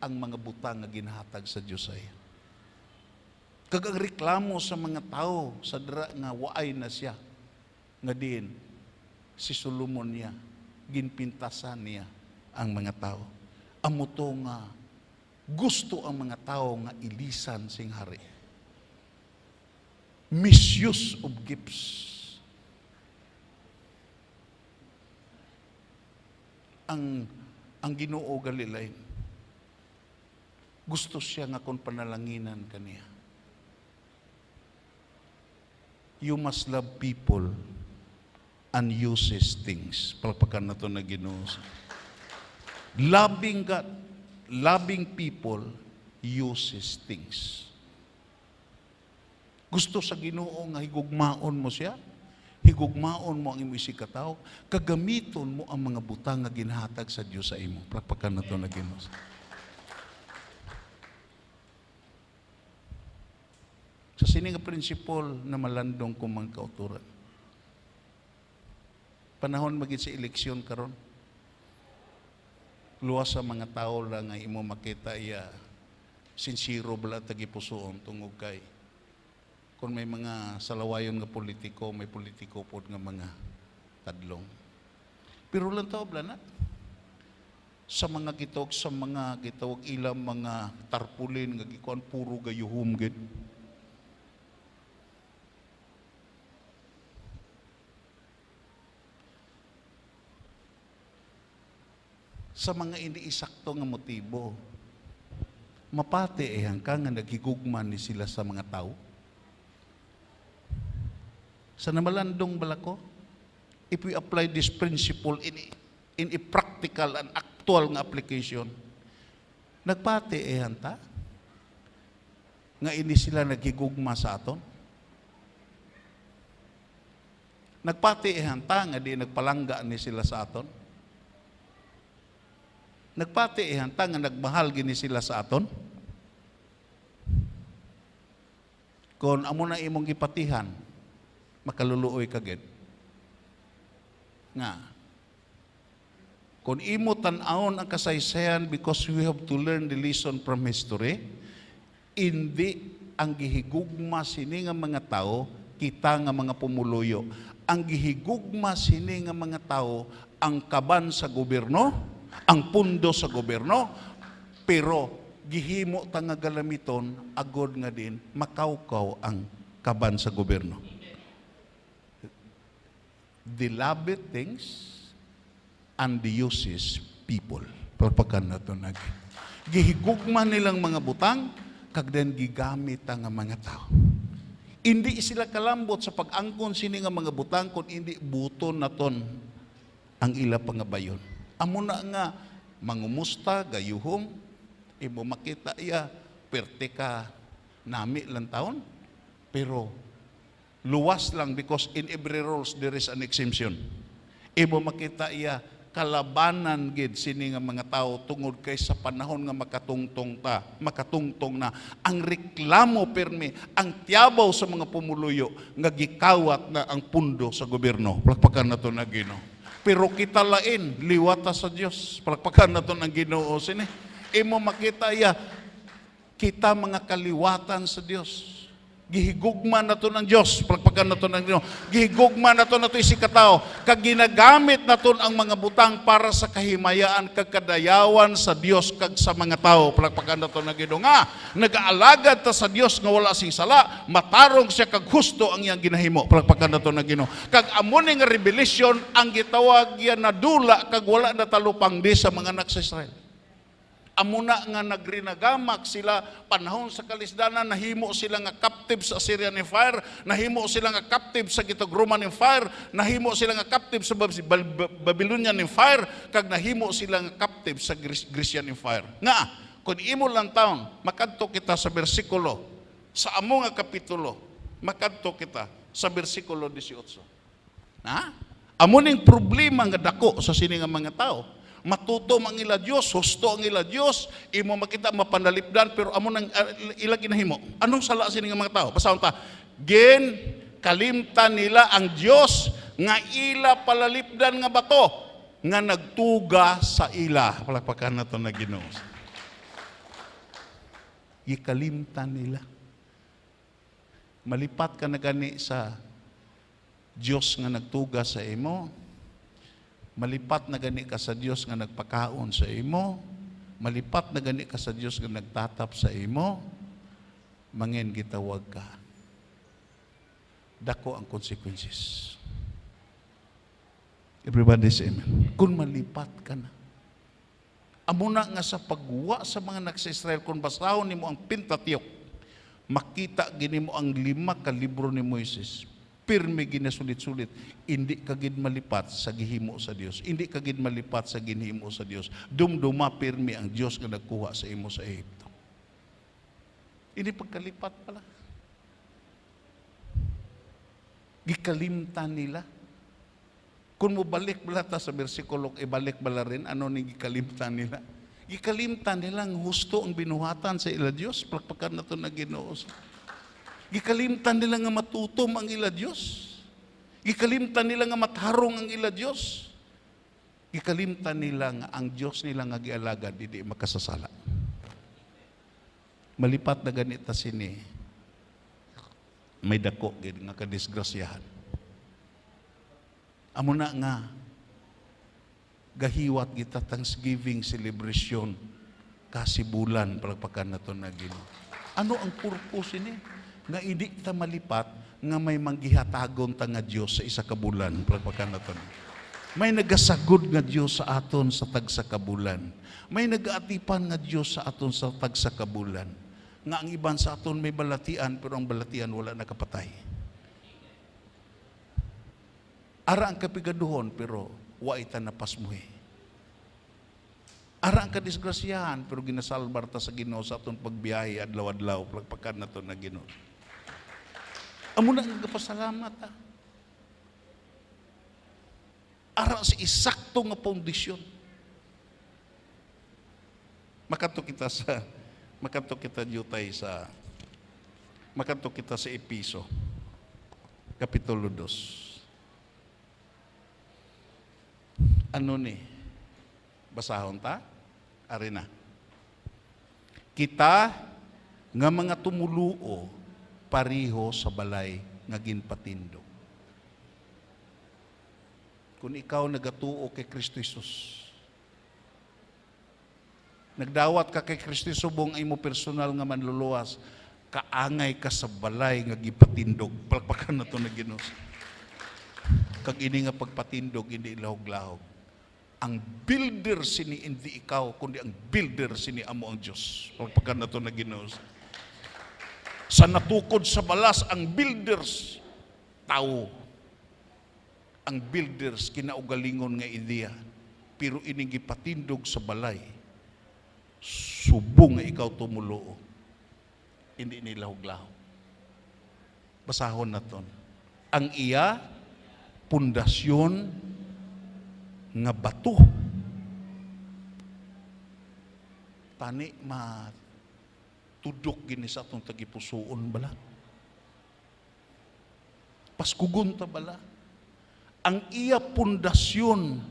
ang mga butang nga ginhatag sa Diyos ay. Kagang reklamo sa mga tao sa dira nga waay na siya. Nga din, si Solomon niya, ginpintasan niya ang mga tao. Amo to nga, gusto ang mga tao nga ilisan sing hari. Misuse of gifts. Ang Ginoo Galilay, gusto siya nga kung panalanginan kaniya. You must love people and uses things. Palpakan na ito na Ginoo. Loving God, loving people, uses things. Gusto sa Ginoo nga higugmaon mo siya, higugmaon mo ang imo isikataw, kagamiton mo ang mga butang nga ginhatag sa Dios sa imo. Palakpakan na ito na Ginoo. Sa sini nga prinsipol na malandong kung mga kauturan. Panahon magit sa eleksyon karon. Luwas sa mga tao lang nga imo makita iya sincero bala tagipusoon tungod kay kung may mga salawayon nga politiko, may politiko po nga mga tadlong. Pero lang tao, blana. Sa mga gitawag ilang mga tarpulin, nga gikuan puro gayuhum gid. Sa mga hindi isakto nga motibo, mapati hangka nga naghigugman ni sila sa mga tao. Sa namalandong balako, if we apply this principle in a practical and actual nga application, nagpati hanta nga ini sila naghigugma sa aton. Nagpati hanta nga di nagpalangga ni sila sa aton. Nagpati hanta nga nagmahal gini sila sa aton. Kung amo na imong gipatihan, makaluluoy kagid. Nga, kung imo tan-awon ang kasaysayan because we have to learn the lesson from history, hindi ang gihigugma sini nga mga tao, kita nga mga pumuluyo. Ang gihigugma sini nga mga tao, ang kaban sa gobyerno, ang pundo sa gobyerno, pero gihimo ta nga galamiton, agod nga din, makawkaw ang kaban sa gobyerno. The love things and the uses people. Pagpakan na ito naging. Gihigugma nilang mga butang, kagdan gigamit ang mga tao. Hindi sila kalambot sa pag-angkon sini nga mga butang, kung hindi buton naton ang ila pangabayon. Amo na nga, mangumusta, gayuhom, imo makita iya, perte ka, nami lang taon, pero luwas lang because in every rules there is an exemption. Imo makita iya, kalabanan gid sini nga mga tao tungod kay sa panahon nga makatungtong na ang reklamo permi, ang tiyabaw sa mga pumuluyo nga gikawat na ang pundo sa gobyerno. Palakpakan nato na Ginoo. Pero kita lain liwata sa Dios. Palakpakan nato ang Ginoo sini. Imo makita iya, kita mga kaliwatan sa Dios. Gihigugma na to ng Diyos, palakpakan na to ng Diyos. Gihigugma na to isikatao. Kag ginagamit na to ang mga butang para sa kahimayaan, kag kadayawan sa Diyos, kag sa mga tao. Palakpakan na to ng Ginoo. Nga, nag-aalagad ta sa Diyos nga wala sing sala, matarong siya kag husto ang iyang ginahimo. Palakpakan na to ng Ginoo. Kag amon nga revelation, ang gitawag yan na dula, kag wala na talupang di sa mga anak sa Israel. Amuna nga nagrinagamak sila panahon sa kalisdanan, nahimo sila nga captive sa Assyrian Empire, nahimo sila nga captive sa gitog Roman Empire, nahimo sila nga captive sa Babylonian Empire, kag nahimo sila nga captive sa Grecian Empire. Nga, kung imo lang taon, makadto kita sa bersikulo, sa amo nga kapitulo, makadto kita sa bersikulo 18. Na? Amo ning problema nga dako sa sini nga mga tao. Matutom ang ila Diyos, husto ang ila Diyos, imo makita mapanalipdan, pero amo nang ila ginahimo. Anong sala sini nga mga tao? Basahon ta, gen kalimtan nila ang Diyos nga ila palalipdan nga bato nga nagtuga sa ila. Palakpakan na to na Ginoo. Gikalimtan nila. Malipat ka na gani sa Diyos nga nagtuga sa imo. Malipat na gani ka sa Diyos nga nagpakaon sa imo. Malipat na gani ka sa Diyos nga nagtatap sa imo. Mangin gitawag ka. Dako ang consequences. Everybody say amen. Kung malipat ka na. Amo na nga sa pagwa sa mga nagsa-Israel, kung basahon nimo ang Pentateuch, makita gini mo ang 5 ka libro ni Moises. Pirme ginasulit-sulit, hindi kagid malipat sa gihimo sa Dios. Hindi kagid malipat sa ginhimo sa Dios. Dumduma pirme ang Dios nga nagkuha sa imo sa Ehipto. Hindi pagkalipat pala. Gikalimtan nila. Kung mo balik bala ta sa bersikulo, ibalik bala rin, ano ni gikalimtan nila? Gikalimtan nila ang husto ang binuhatan sa ila Dios. Palakpakan na to na Ginoo. Gikalimtan nila nga matutom ang ila Diyos. Gikalimtan nila nga matharong ang ila Diyos. Gikalimtan nila nga ang Diyos nila nga gialagad, hindi makasasala. Malipat na ganita sini, may dako gid nga kadisgrasyahan. Amo na nga, gahiwat kita Thanksgiving celebration kasi bulan, palagpakan na to na Ginoo. Ano ang purpose ini? Nga hindi kita malipat nga may manggihatagon ta nga Dios sa isa ka bulan. Palagpakan naton. May nagasagod nga Dios sa aton sa tagsa ka bulan. May nagaatipan nga Dios sa aton sa tagsa ka bulan. Nga ang iban sa aton may balatian, pero ang balatian wala nakapatay. Ara ang kapigaduhon, pero wa ita napasmuhi. Ara ang kadisgrasyahan, pero ginasalbar ta sa Ginoo sa aton pagbiyahe adlaw-adlaw. Palagpakan naton na Ginoo. Amo na nga pasalamat ha. Ara sa isakto nga pundisyon. Makato kita jutay sa Makanto kita sa Episo, Kapitulo 2. Ano ni? Basahon ta? Ari na. Kita nga mga tumuluo pariho sa balay nga ginpatindog. Kung ikaw nagatuo kay Kristo Jesus, nagdawat ka kay Kristo subong ay mo personal nga manluluwas, kaangay ka sa balay nga gipatindog. Palakpakan na to na Ginoo. Kag ini nga pagpatindog, hindi lahog-lahog. Ang builder sini hindi ikaw, kundi ang builder sini amo ang Diyos. Palakpakan na to na Ginoo. Sa natukod sa balas, ang builders, tao. Ang builders, kinaugalingon nga ideya. Pero ini gipatindog sa balay, subong nga ikaw tumuloo. Hindi nilahog-lahog. Basahon na ton. Ang iya, pundasyon nga bato. Tani matudok gini sa atong tagipusoon bala. Paskugon ta bala. Ang iya pundasyon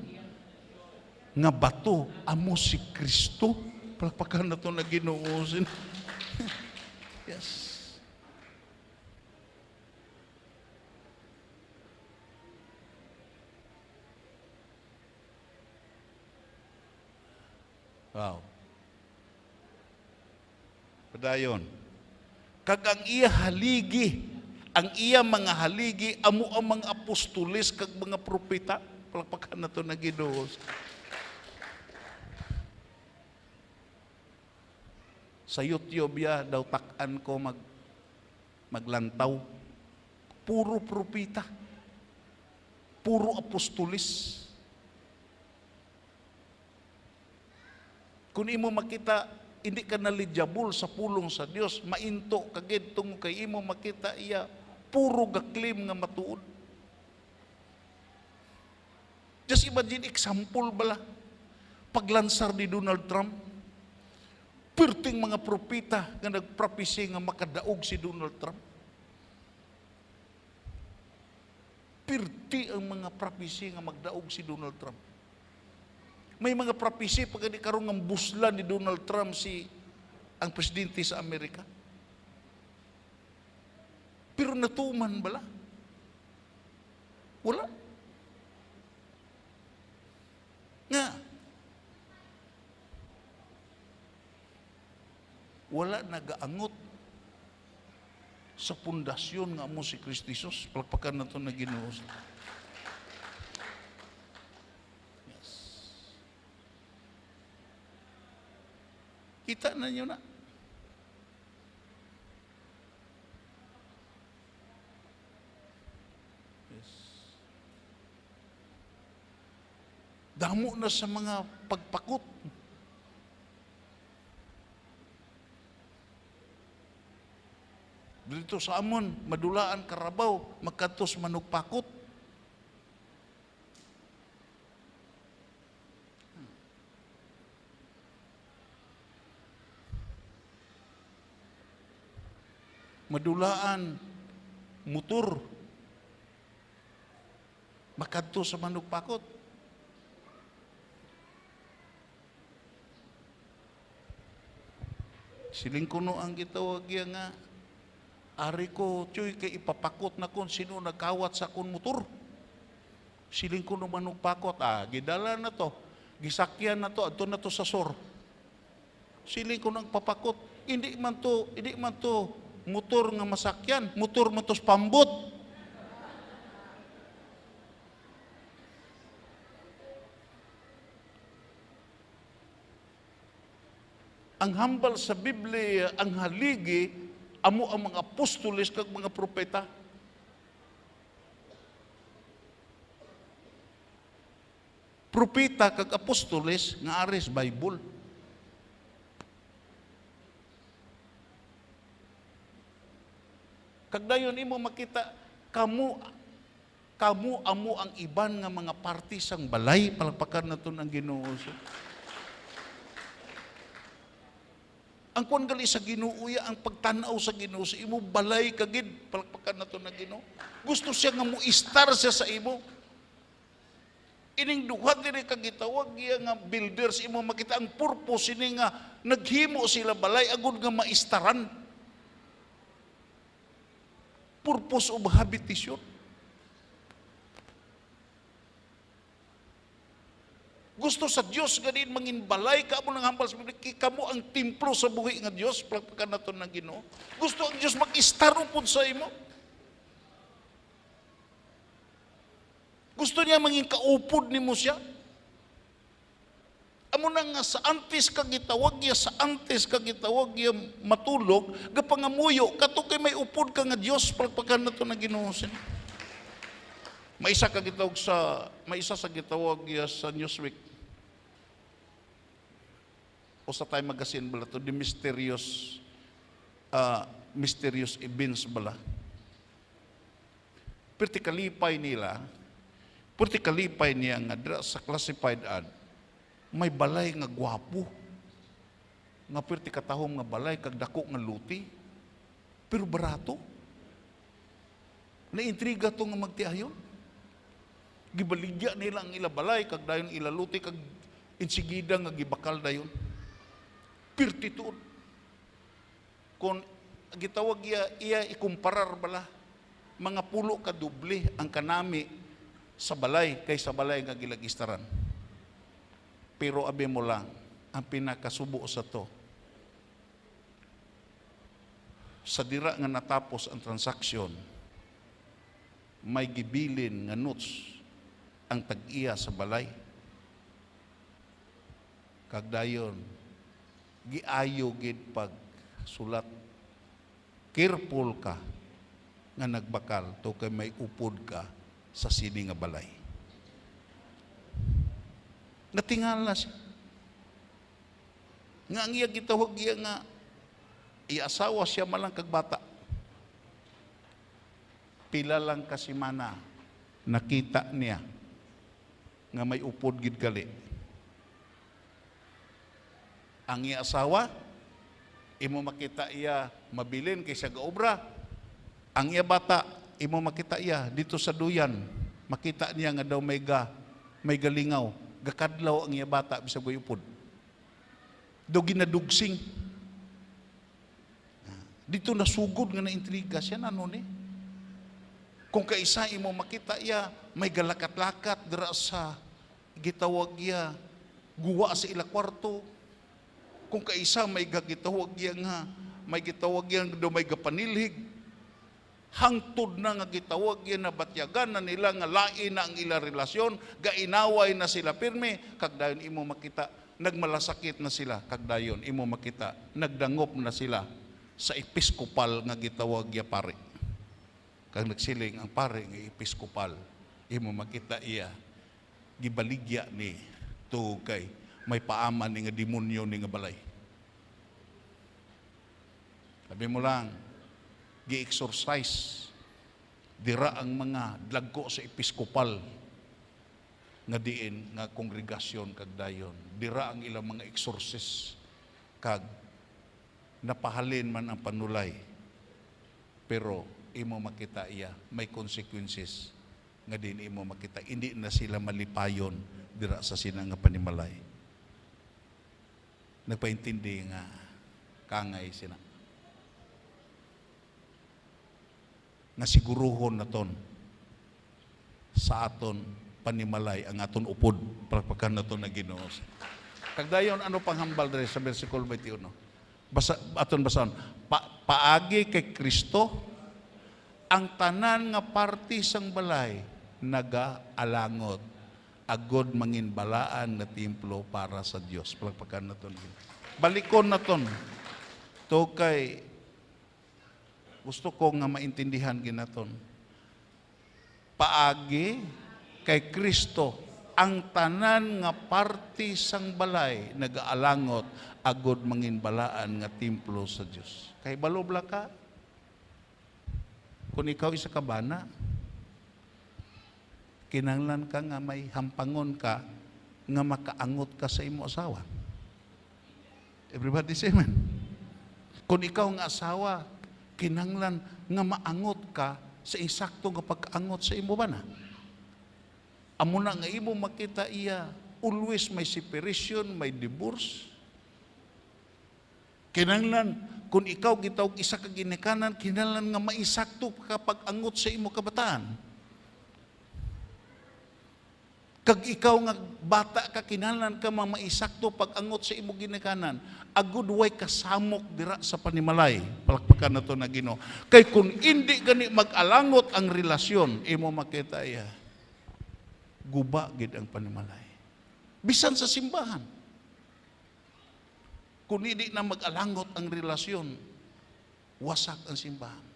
nga bato, amo si Kristo. Palakpakan na to na Ginoo. Yes. Wow. Padayon. Kag ang iya haligi, ang iya mga haligi, amo ang mga apostoles kag mga propeta. Palakpakan na to na Ginoo. Sa YouTube ya, daw takan ko maglantaw. Puro propeta. Puro apostolis. Kung imo makita, hindi ka nalidyabol sa pulong sa Dios, mainto kagid tungod kay imo makita iya, puro gaklim nga matuod. Just imagine example bala. Paglansar ni Donald Trump, perting mga propeta nga nagprophecy nga makadaog si Donald Trump. Perti ang mga prophecy nga magdaog si Donald Trump. May mga prophecy pag di karon ng buslan ni Donald Trump ang presidente sa Amerika. Pero natuman bala? Wala. Nga. Wala nagaangot sa pundasyon nga amo si Kristo Jesus. Palakpakan na ito na Ginoo. Yes. Kita na nyo na. Yes. Damo na sa mga pagpakot. Dito sa amon, madulaan Karabaw, magkatos manugpakot. Madulaan motor, magkatos sa manugpakot. Siling kuno ang gitawag nga, ari ko, Chuy, kay ipapakot na kung sino nagkawat sa akong motor. Siling ko naman nagpakot. Gidala na to. Gisakyan na to. Ato na to sa SOR. Siling ko nang papakot. Hindi man to motor nga masakyan. Motor man to pambot. Ang hambal sa Biblia, ang haligi, amo ang mga apostoles kag mga propeta. Propeta kag apostoles nga aris Bible. Kag dayon imo makita kamu amo ang iban nga mga party sang balay. Palakpakan naton ang Ginoo. Ang kuan gali sa Ginoo ya, ang pagtanaw sa Ginoo sa imo balay kagid, palakpakan nato na Ginoo. Gusto siya nga mo istar siya sa imo. Ining duha diri kag gitawag iya nga builders, imo makita ang purpose ini nga naghimo sila balay agud nga maistaran. Purpose of habitation. Gusto sa Dios ganin manginbalay ka mo nang hambal sa Biblia, kamo ang templo sa buhi nga Dios, palakpakan nato ng Ginoo. Gusto ang Dios mag-istar upod sa imo. Gusto niya mangin kaupod nimo siya. Amo na nga sa antes ka gitawag ya, sa antes ka gitawag ya matulog, gapangamuyo kato kay may upod ka nga Dios, palakpakan nato ng Ginoo. May isa sa gitawag ya sa Newsweek. O sa Time Magazine bala to, the mysterious events bala. Perti kalipay niya nga sa classified ad, may balay nga gwapo. Nga perti katahom nga balay kag dako nga luti. Pero barato. Naintriga to nga magtiayon. Gibaligya nila ang ila balay kag dayon ila luti kag insigida nga gibakal dayon. Pirtitude. Kung gitawag iya ikumparar bala, mga pulo ka doble ang kanami sa balay kaysa balay nga gilagistaran. Pero abi mo lang, ang pinakasubo sa to, sa dira nga natapos ang transaksyon, may gibilin nga notes ang tag-iya sa balay. Kagdayon, giayo gid pag sulat, careful ka nga nagbakal to kay may upod ka sa sini nga balay. Natingala siya. Nga ang iya gitawag iya nga iasawa siya malang kag bata. Pila lang kasimana nakita niya nga may upod gid gali. Ang iya asawa, imo makita iya mabilin kaysa gaobra. Ang iya bata, imo makita iya dito sa duyan, makita niya nga daw may galingaw, gakadlaw ang iya bata bisag upod. Do ginadugsing. Dito nasugod nga na intriga siya nano ni. Kung kaisa imo makita iya may galakat-lakat dira sa gitawag iya guwa sa ila kwarto. Kung kaisa may gitawag yan nga, may gitawag yan do may gapanilhig, hangtod na nga gitawag yan na batyagan na nila nga lain na ang ila relasyon, gainaway na sila pirme, kagdayon imo makita, nagmalasakit na sila, kagdayon imo makita, nagdangop na sila sa episkopal nga gitawag ya pare. Kag nagsiling ang pare nga episkopal, imo makita iya, gibaligya ni tugay, may paaman ni nga demonyo ni nga balay. Sabi mo lang, gi-exorcise dira ang mga dlagko sa episkopal nga diin nga kongregasyon kag dayon. Dira ang ilang mga exorcist kag napahalin man ang panulay. Pero imo makita iya may consequences nga din imo makita, hindi na sila malipayon dira sa sina nga panimalay. Nagpaintindi nga kangay sina. Nga siguruhon naton sa aton panimalay ang aton upod, palakpakan naton na Ginoo. Kagdayon ano panghambal diri sa bersikulo 21? Aton basaon, paagi kay Kristo ang tanan nga parti sang balay nagaalangot agod manginbalaan na templo para sa Dios. Palakpakan naton. Balikon naton. To kay gusto ko nga maintindihan ginaton. Paagi kay Kristo ang tanan nga parti sang balay nagaalangot agod manginbalaan nga templo sa Dios. Kay balobla ka. Kung ikaw isa ka bana, kinahanglan ka nga may hampangon ka nga makaangot ka sa imo asawa. Everybody say amen. Kung ikaw nga asawa, kinanglan nga maangot ka sa insakto nga pag-angot sa imo ba na? Amo na nga imo makita iya, always may separation, may divorce. Kinanglan, kung ikaw gitawag isa ka ginikanan, kinanglan nga maisakto kapag angot sa imo kabataan. Kag ikaw nga bata ka, kinahanglan ka maisakto pag angot sa imo ginikanan, agud way kasamok dira sa panimalay. Palakpakan na to na Ginoo. Kay kung hindi gani mag-alangot ang relasyon, imo makita iya, guba gid ang panimalay. Bisan sa simbahan. Kung hindi na mag-alangot ang relasyon, wasak ang simbahan.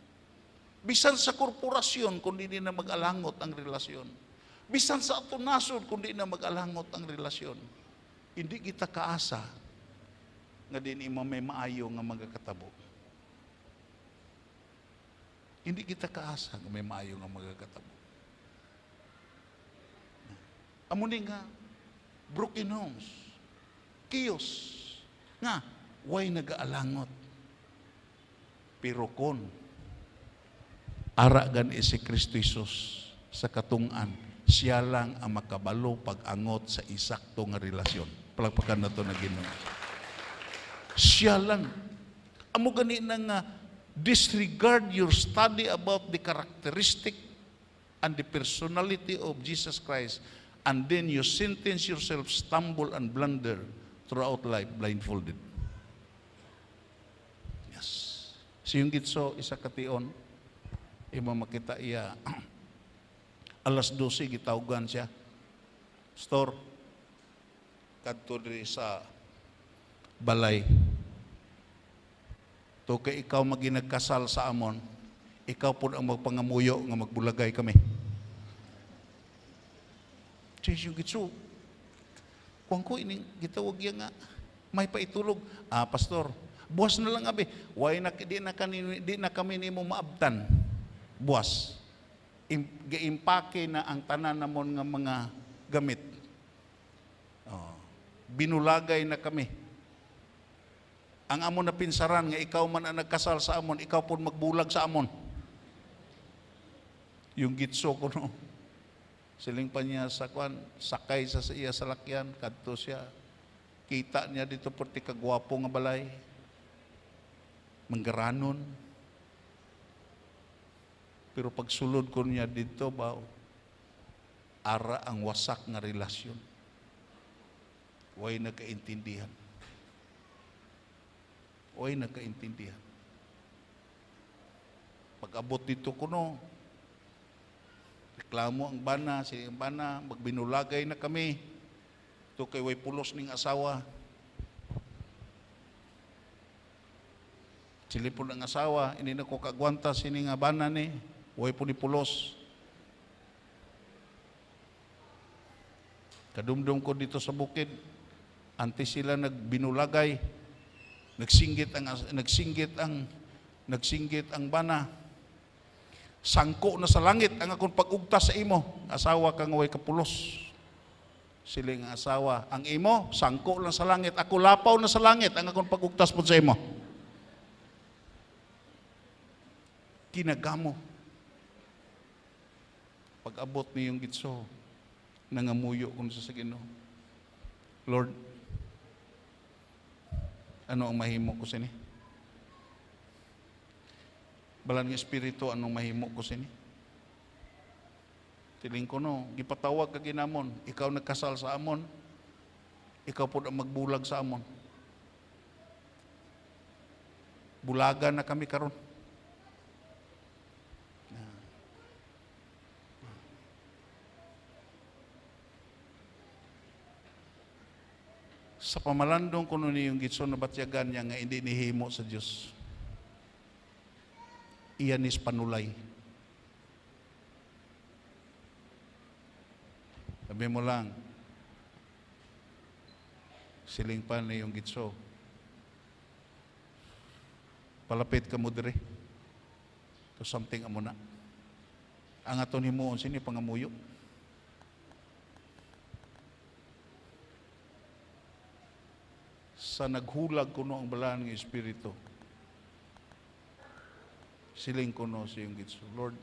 Bisan sa korporasyon, kung hindi na mag-alangot ang relasyon. Bisan sa ato nasod, kung di na mag-alangot ang relasyon, hindi kita kaasa nga din imo may maayo nga magakatabo. Hindi kita kaasa nga may maayo nga magakatabo. Amo ni nga broken homes, chaos, nga way nag-aalangot. Pero kon ara gan si Kristo Jesus sa katung-an, siya lang ang makabalo pag-angot sa isakto nga relasyon. Palagpakan na to na Ginoo. Siya lang. Amo gani na nga disregard your study about the characteristic and the personality of Jesus Christ, and then you sentence yourself stumble and blunder throughout life blindfolded. Yes. Siyong gitso isa kation, imo makita iya alas 12 gitawgan siya. Store kadto diri sa balay. To kay ikaw maginagkasal sa amon, ikaw pud ang magpangamuyo nga magbulagay kami. Yung gitso. Kung ko ining gitawag ya nga may paitulog. Pastor, buwas na lang abi. Why di na kami nimo maabtan. Buwas. Giimpake na ang tanan namon nga mga gamit. Binulagay na kami. Ang amon na pinsaran nga ikaw man ang nagkasal sa amon, ikaw pun magbulag sa amon. Yung gitso ko no. Siling pa niya sa kwan, sakay sa iya salakyan, kadto siya. Kita niya dito porti kagwapo nga balay. Manggaranon. Pero pagsulod ko niya dito, ara ang wasak nga relasyon. Way nagkaintindihan. Way nagkaintindihan. Pag-abot dito ko no, reklamo ang bana, siya ang bana, magbinulagay na kami. Ito kay way pulos ning asawa. Silipon ang asawa, hindi na ko kagwanta sini nga bana ni. Way po ni pulos. Kadumdum ko dito sa bukid, anti sila nagbinulagay, nagsinggit ang bana. Sangko na sa langit ang akong pag-ugtas sa imo, asawa kang way kapulos. Siling asawa, ang imo sangko lang sa langit, ako lapaw na sa langit ang akong pag-ugtas po sa imo. Kinagamo. Pag-abot niyong gitso, nangamuyo kung sa Ginoo. Lord, ano ang mahimo ko sini? Balan ng Espiritu, anong mahimo ko sini? Tiling ko no, gipatawag ka ginamon, ikaw nagkasal sa amon, ikaw po ang magbulag sa amon. Bulagan na kami karon. Sa pamalandong kuno niyong gitson na batyagan niya nga hindi nihimo sa Dios. Iyan is panulay. Sabi mo lang, siling pa na yung gitso. Palapit ka mo dire. To something amo na. Ang aton himuon sini pangamuyo. Sa naghulag kuno ang balaan ng Espiritu, siling ko no sa iyong gitso, Lord,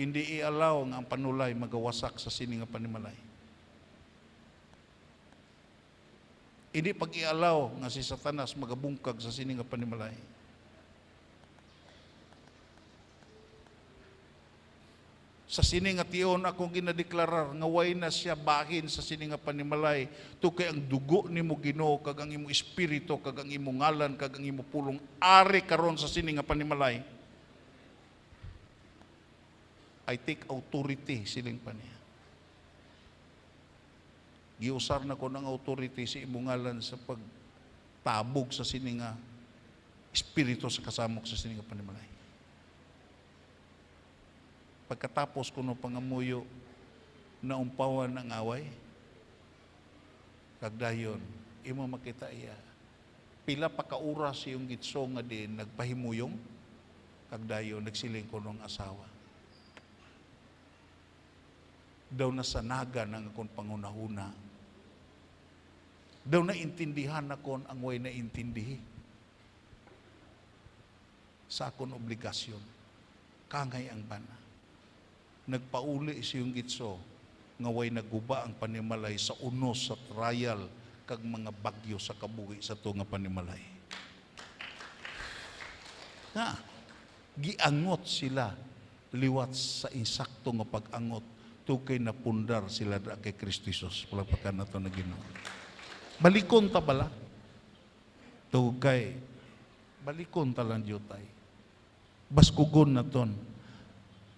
hindi i-allow nga ang panulay magawasak sa sini nga panimalay. Hindi pag-i-allow nga si Satanas magabungkag sa sini nga panimalay. Sa sini nga tiyon akong ginadeklarar nga way na siya bahin sa sini nga panimalay to kay ang dugo nimo Ginoo kag ang imo espiritu kag ang imo ngalan kag ang imo pulong ari karon sa sini nga panimalay. I take authority siling pa niya. Giusar na ko ng authority sa imo ngalan sa pagtabog sa sini nga espiritu sa kasamok sa sini nga panimalay. Pagkatapos ko no pangamuyo na umpawan ng away, kagdayon, imo makita iya. Pila pa ka oras yung gitso nga din nagpahimuyong, kagdayon, nagsiling ko ng asawa. Daw nasanaga ng akong pangunahuna. Daw naintindihan akon ang way na intindihi. Sa akong obligasyon, kangay ang bana. Nagpauli siyong gitso nga way naguba ang panimalay sa unos sa trial kag mga bagyo sa kabuhi sa tunga panimalay. Nga, giangot sila liwat sa insakto nga pag-angot tukay na pundar sila da kay Kristo Jesus. Palapakan na ito na Ginoo. Balikon ta bala. Tukay, balikon ta lang jutay. Baskugon na ton.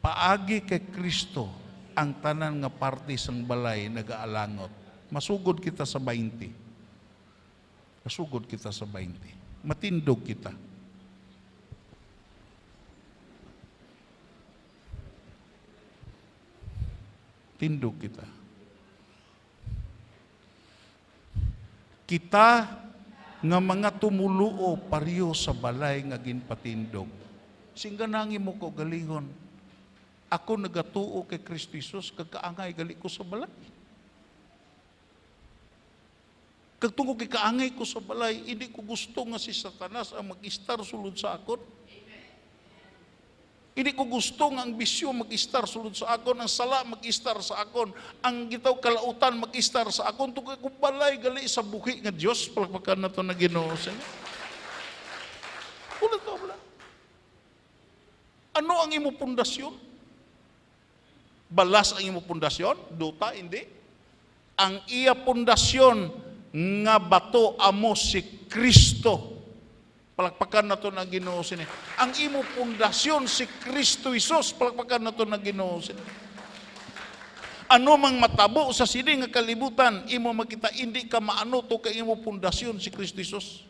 Paagi kay Kristo ang tanan nga parte sang balay nagaalangot. Masugod kita sa 20. Masugod kita sa 20. Matindog kita. Tindog kita. Kita nga mga tumuluo pariyo sa balay nga ginpatindog. Singganangin mo ko galingon. Ako nagatuo kay Kristo Jesus, kagkaangay gali ko sa balay. Kagtungo kay kaangay ko sa balay, hindi ko gusto nga si Satanas ang mag-istar sulod sa akon. Hindi ko gusto nga ang bisyo mag-istar sulod sa akon, ang sala mag-istar sa akon, ang gitaw kalautan mag-istar sa akon, tungkol ko balay gali sa buhi nga Diyos, palakpakan na ito na Ginoo sa inyo. Ulit wala. Ano ang imo pundasyon? Balas ang imo pundasyon? Duta, hindi. Ang iya pundasyon nga bato amo si Kristo. Palakpakan na ito na Ginoo sini. Ang imo pundasyon si Kristo Jesus. Palakpakan na ito na Ginoo sini. Ano mang matabo sa sini nga kalibutan, imo makita, hindi ka maano to kay imo pundasyon si Kristo Jesus.